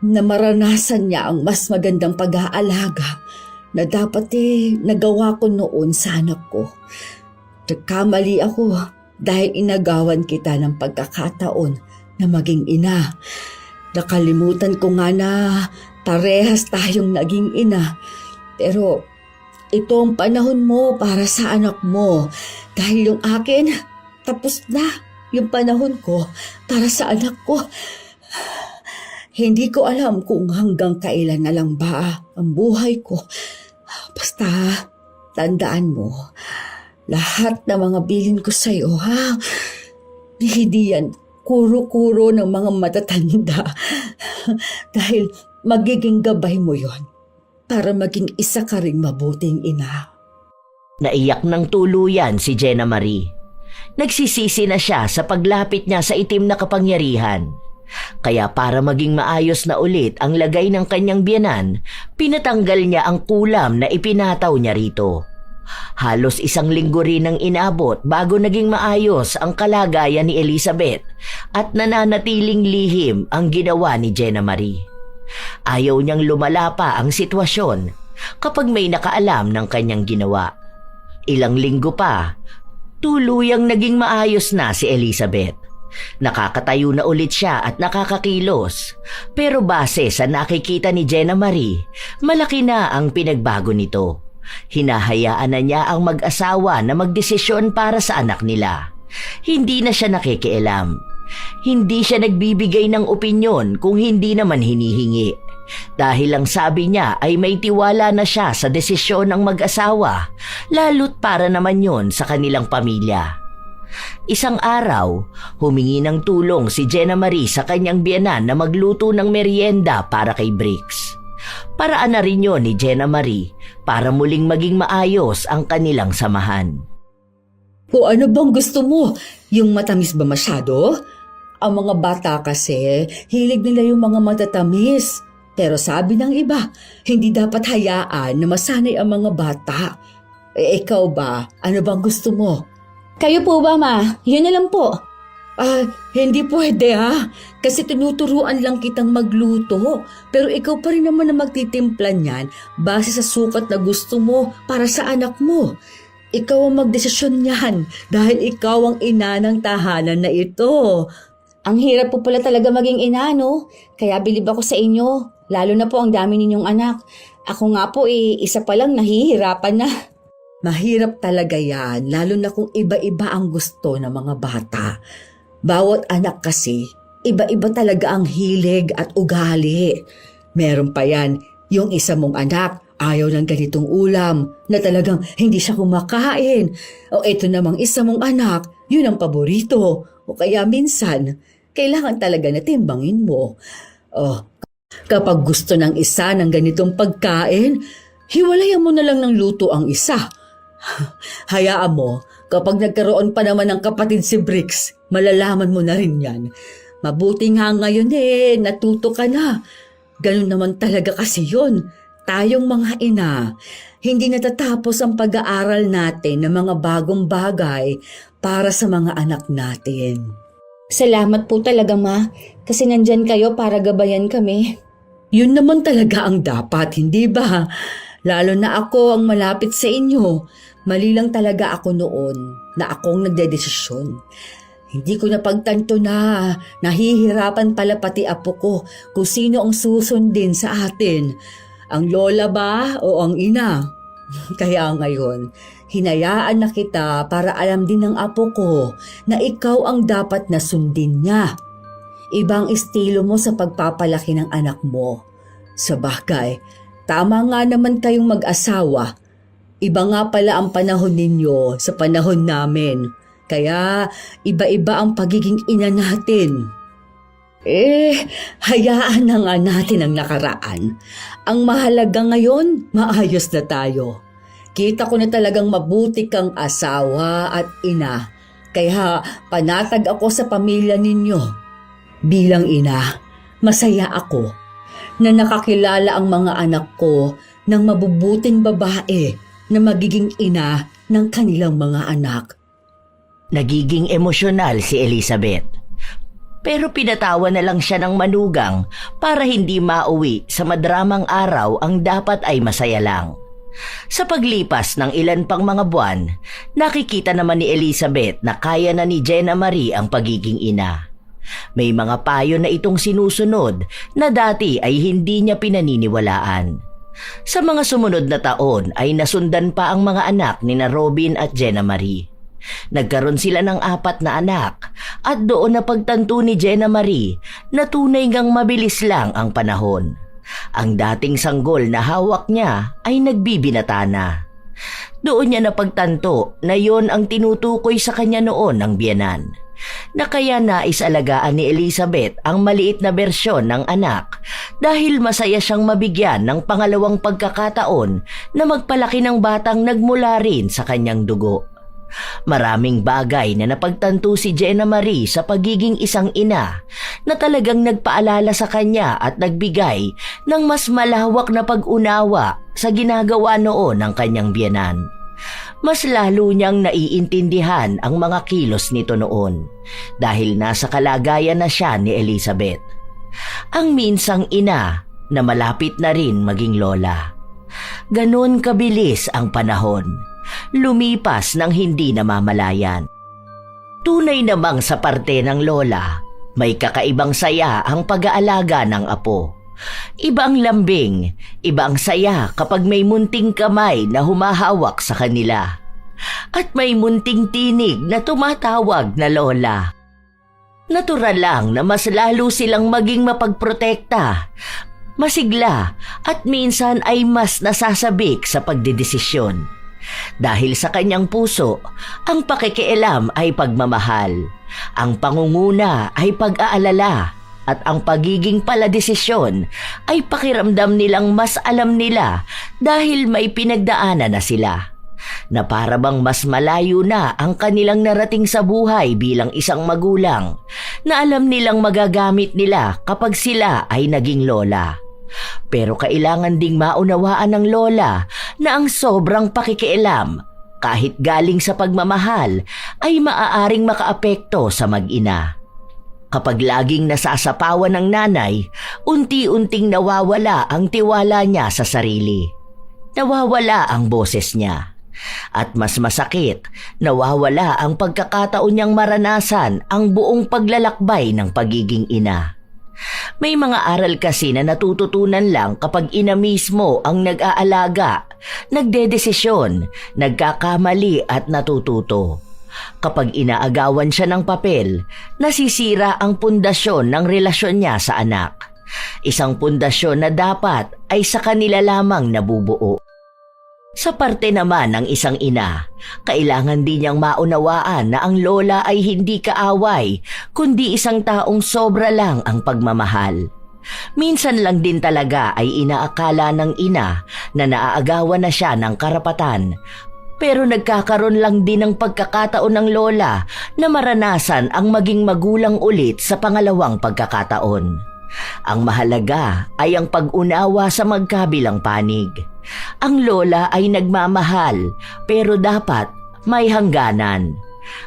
na maranasan niya ang mas magandang pag-aalaga na dapat nagawa ko noon sa anak ko. Nagkamali ako dahil inagawan kita ng pagkakataon na maging ina. Nakalimutan ko nga na parehas tayong naging ina. Pero ito ang panahon mo para sa anak mo. Dahil yung akin, tapos na yung panahon ko para sa anak ko. Hindi ko alam kung hanggang kailan na lang ba ang buhay ko. Basta, tandaan mo, lahat ng mga bilin ko sa'yo, hindi yan kuro-kuro ng mga matatanda. Dahil magiging gabay mo yon para maging isa ka ring mabuting ina. Naiyak ng tuluyan si Jenna Marie. Nagsisisi na siya sa paglapit niya sa itim na kapangyarihan. Kaya para maging maayos na ulit ang lagay ng kanyang biyenan, pinatanggal niya ang kulam na ipinataw niya rito. Halos 1 linggo rin ang inabot bago naging maayos ang kalagayan ni Elizabeth at nananatiling lihim ang ginawa ni Jenna Marie. Ayaw niyang lumala pa ang sitwasyon kapag may nakaalam ng kanyang ginawa. Ilang linggo pa, tuluyang naging maayos na si Elizabeth. Nakakatayo na ulit siya at nakakakilos. Pero base sa nakikita ni Jenna Marie, malaki na ang pinagbago nito. Hinahayaan na niya ang mag-asawa na magdesisyon para sa anak nila. Hindi na siya nakikialam. Hindi siya nagbibigay ng opinyon kung hindi naman hinihingi. Dahil ang sabi niya ay may tiwala na siya sa desisyon ng mag-asawa, lalo't para naman yon sa kanilang pamilya. Isang araw, humingi ng tulong si Jenna Marie sa kanyang biyenan na magluto ng merienda para kay Briggs. Paraan na rin yun ni Jenna Marie para muling maging maayos ang kanilang samahan. O ano bang gusto mo? Yung matamis ba masyado? Ang mga bata kasi, hilig nila yung mga matatamis. Pero sabi ng iba, hindi dapat hayaan na masanay ang mga bata. Ikaw ba? Ano bang gusto mo? Kayo po ba, Ma? Yun na lang po. Hindi pwede Kasi tinuturuan lang kitang magluto. Pero ikaw pa rin naman na magtitimpla niyan base sa sukat na gusto mo para sa anak mo. Ikaw ang magdesisyon niyan dahil ikaw ang ina ng tahanan na ito. Ang hirap po pala talaga maging ina, no? Kaya bilib ako sa inyo. Lalo na po ang dami ninyong anak. Ako nga po isa pa lang nahihirapan na. Mahirap talaga yan, lalo na kung iba-iba ang gusto ng mga bata. Bawat anak kasi, iba-iba talaga ang hilig at ugali. Meron pa yan, yung isa mong anak, ayaw ng ganitong ulam, na talagang hindi siya kumakain. O eto namang isa mong anak, yun ang paborito. O kaya minsan, kailangan talaga na timbangin mo. Kapag gusto ng isa ng ganitong pagkain, hiwalayan mo na lang ng luto ang isa. Hayaan mo, kapag nagkaroon pa naman ng kapatid si Briggs, malalaman mo na rin yan. Mabuti nga ngayon natuto ka na. Ganun naman talaga kasi yun. Tayong mga ina, hindi natatapos ang pag-aaral natin ng mga bagong bagay para sa mga anak natin. Salamat po talaga, Ma. Kasi nandyan kayo para gabayan kami. Yun naman talaga ang dapat, hindi ba? Lalo na ako ang malapit sa inyo. Mali lang talaga ako noon na akong nagdedesisyon. Hindi ko napagtanto na nahihirapan pala pati apo ko kung sino ang susundin sa atin. Ang lola ba o ang ina? Kaya ngayon, hinayaan na kita para alam din ng apo ko na ikaw ang dapat na sundin niya. Ibang estilo mo sa pagpapalaki ng anak mo. Sa bagay, tama nga naman kayong mag-asawa. Iba nga pala ang panahon ninyo sa panahon namin. Kaya iba-iba ang pagiging ina natin. Hayaan na nga natin ang nakaraan. Ang mahalaga ngayon, maayos na tayo. Kita ko na talagang mabuti kang asawa at ina. Kaya panatag ako sa pamilya ninyo. Bilang ina, masaya ako na nakakilala ang mga anak ko ng mabubuting babae na magiging ina ng kanilang mga anak. Nagiging emosyonal si Elizabeth. Pero pinatawa na lang siya ng manugang para hindi mauwi sa madramang araw ang dapat ay masaya lang. Sa paglipas ng ilan pang mga buwan, nakikita naman ni Elizabeth na kaya na ni Jenna Marie ang pagiging ina. May mga payo na itong sinusunod na dati ay hindi niya pinaniniwalaan. Sa mga sumunod na taon ay nasundan pa ang mga anak ni na Robin at Jenna Marie. Nagkaroon sila ng 4 na anak at doon na pagtanto ni Jenna Marie na tunay ngang mabilis lang ang panahon. Ang dating sanggol na hawak niya ay nagbibinata na. Doon niya napagtanto na yon ang tinutukoy sa kanya noon ng biyenan, na kaya naisalagaan ni Elizabeth ang maliit na bersyon ng anak dahil masaya siyang mabigyan ng pangalawang pagkakataon na magpalaki ng batang nagmula rin sa kanyang dugo. Maraming bagay na napagtanto si Jenna Marie sa pagiging isang ina na talagang nagpaalala sa kanya at nagbigay ng mas malawak na pag-unawa sa ginagawa noon ng kanyang biyenan. Mas lalo niyang naiintindihan ang mga kilos nito noon dahil nasa kalagayan na siya ni Elizabeth. Ang minsang ina na malapit na rin maging lola. Ganon kabilis ang panahon. Lumipas ng hindi namamalayan. Tunay namang sa parte ng lola, may kakaibang saya ang pag-aalaga ng apo. Iba ang lambing, iba ang saya kapag may munting kamay na humahawak sa kanila. At may munting tinig na tumatawag na lola. Natural lang na mas lalo silang maging mapagprotekta, masigla at minsan ay mas nasasabik sa pagdedesisyon. Dahil sa kanyang puso, ang pakikialam ay pagmamahal, ang pangunguna ay pag-aalala, at ang pagiging paladesisyon ay pakiramdam nilang mas alam nila dahil may pinagdaanan na sila. Na para bang mas malayo na ang kanilang narating sa buhay bilang isang magulang, na alam nilang magagamit nila kapag sila ay naging lola. Pero kailangan ding maunawaan ng lola na ang sobrang pakikialam, kahit galing sa pagmamahal, ay maaaring makaapekto sa mag-ina. Kapag laging nasasapawan ng nanay, unti-unting nawawala ang tiwala niya sa sarili. Nawawala ang boses niya. At mas masakit, nawawala ang pagkakataon niyang maranasan ang buong paglalakbay ng pagiging ina. May mga aral kasi na natututunan lang kapag ina mismo ang nag-aalaga, nagdedesisyon, nagkakamali at natututo. Kapag inaagawan siya ng papel, nasisira ang pundasyon ng relasyon niya sa anak. Isang pundasyon na dapat ay sa kanila lamang nabubuo. Sa parte naman ng isang ina, kailangan din niyang maunawaan na ang lola ay hindi kaaway, kundi isang taong sobra lang ang pagmamahal. Minsan lang din talaga ay inaakala ng ina na naaagawan na siya ng karapatan, pero nagkakaroon lang din ng pagkakataon ng lola na maranasan ang maging magulang ulit sa pangalawang pagkakataon. Ang mahalaga ay ang pag-unawa sa magkabilang panig. Ang lola ay nagmamahal, pero dapat may hangganan.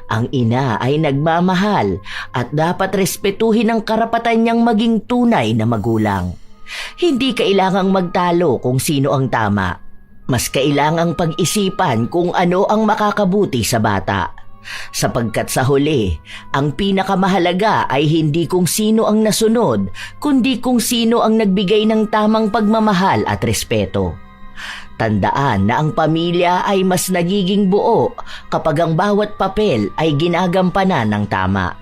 Ang ina ay nagmamahal at dapat respetuhin ang karapatan niyang maging tunay na magulang. Hindi kailangang magtalo kung sino ang tama. Mas kailangang pag-isipan kung ano ang makakabuti sa bata. Sapagkat sa huli, ang pinakamahalaga ay hindi kung sino ang nasunod, kundi kung sino ang nagbigay ng tamang pagmamahal at respeto. Tandaan na ang pamilya ay mas nagiging buo kapag ang bawat papel ay ginagampanan ng tama.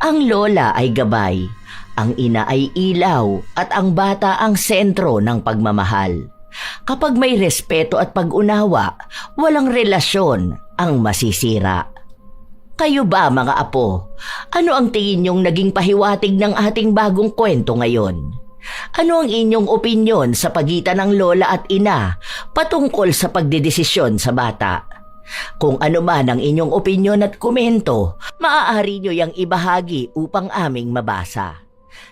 Ang lola ay gabay, ang ina ay ilaw at ang bata ang sentro ng pagmamahal. Kapag may respeto at pag-unawa, walang relasyon ang masisira. Kayo ba mga apo, ano ang tingin niyong naging pahiwatig ng ating bagong kwento ngayon? Ano ang inyong opinyon sa pagitan ng lola at ina patungkol sa pagdedesisyon sa bata? Kung ano man ang inyong opinyon at komento, maaari niyo yang ibahagi upang aming mabasa.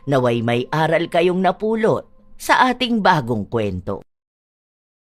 Naway may aral kayong napulot sa ating bagong kwento.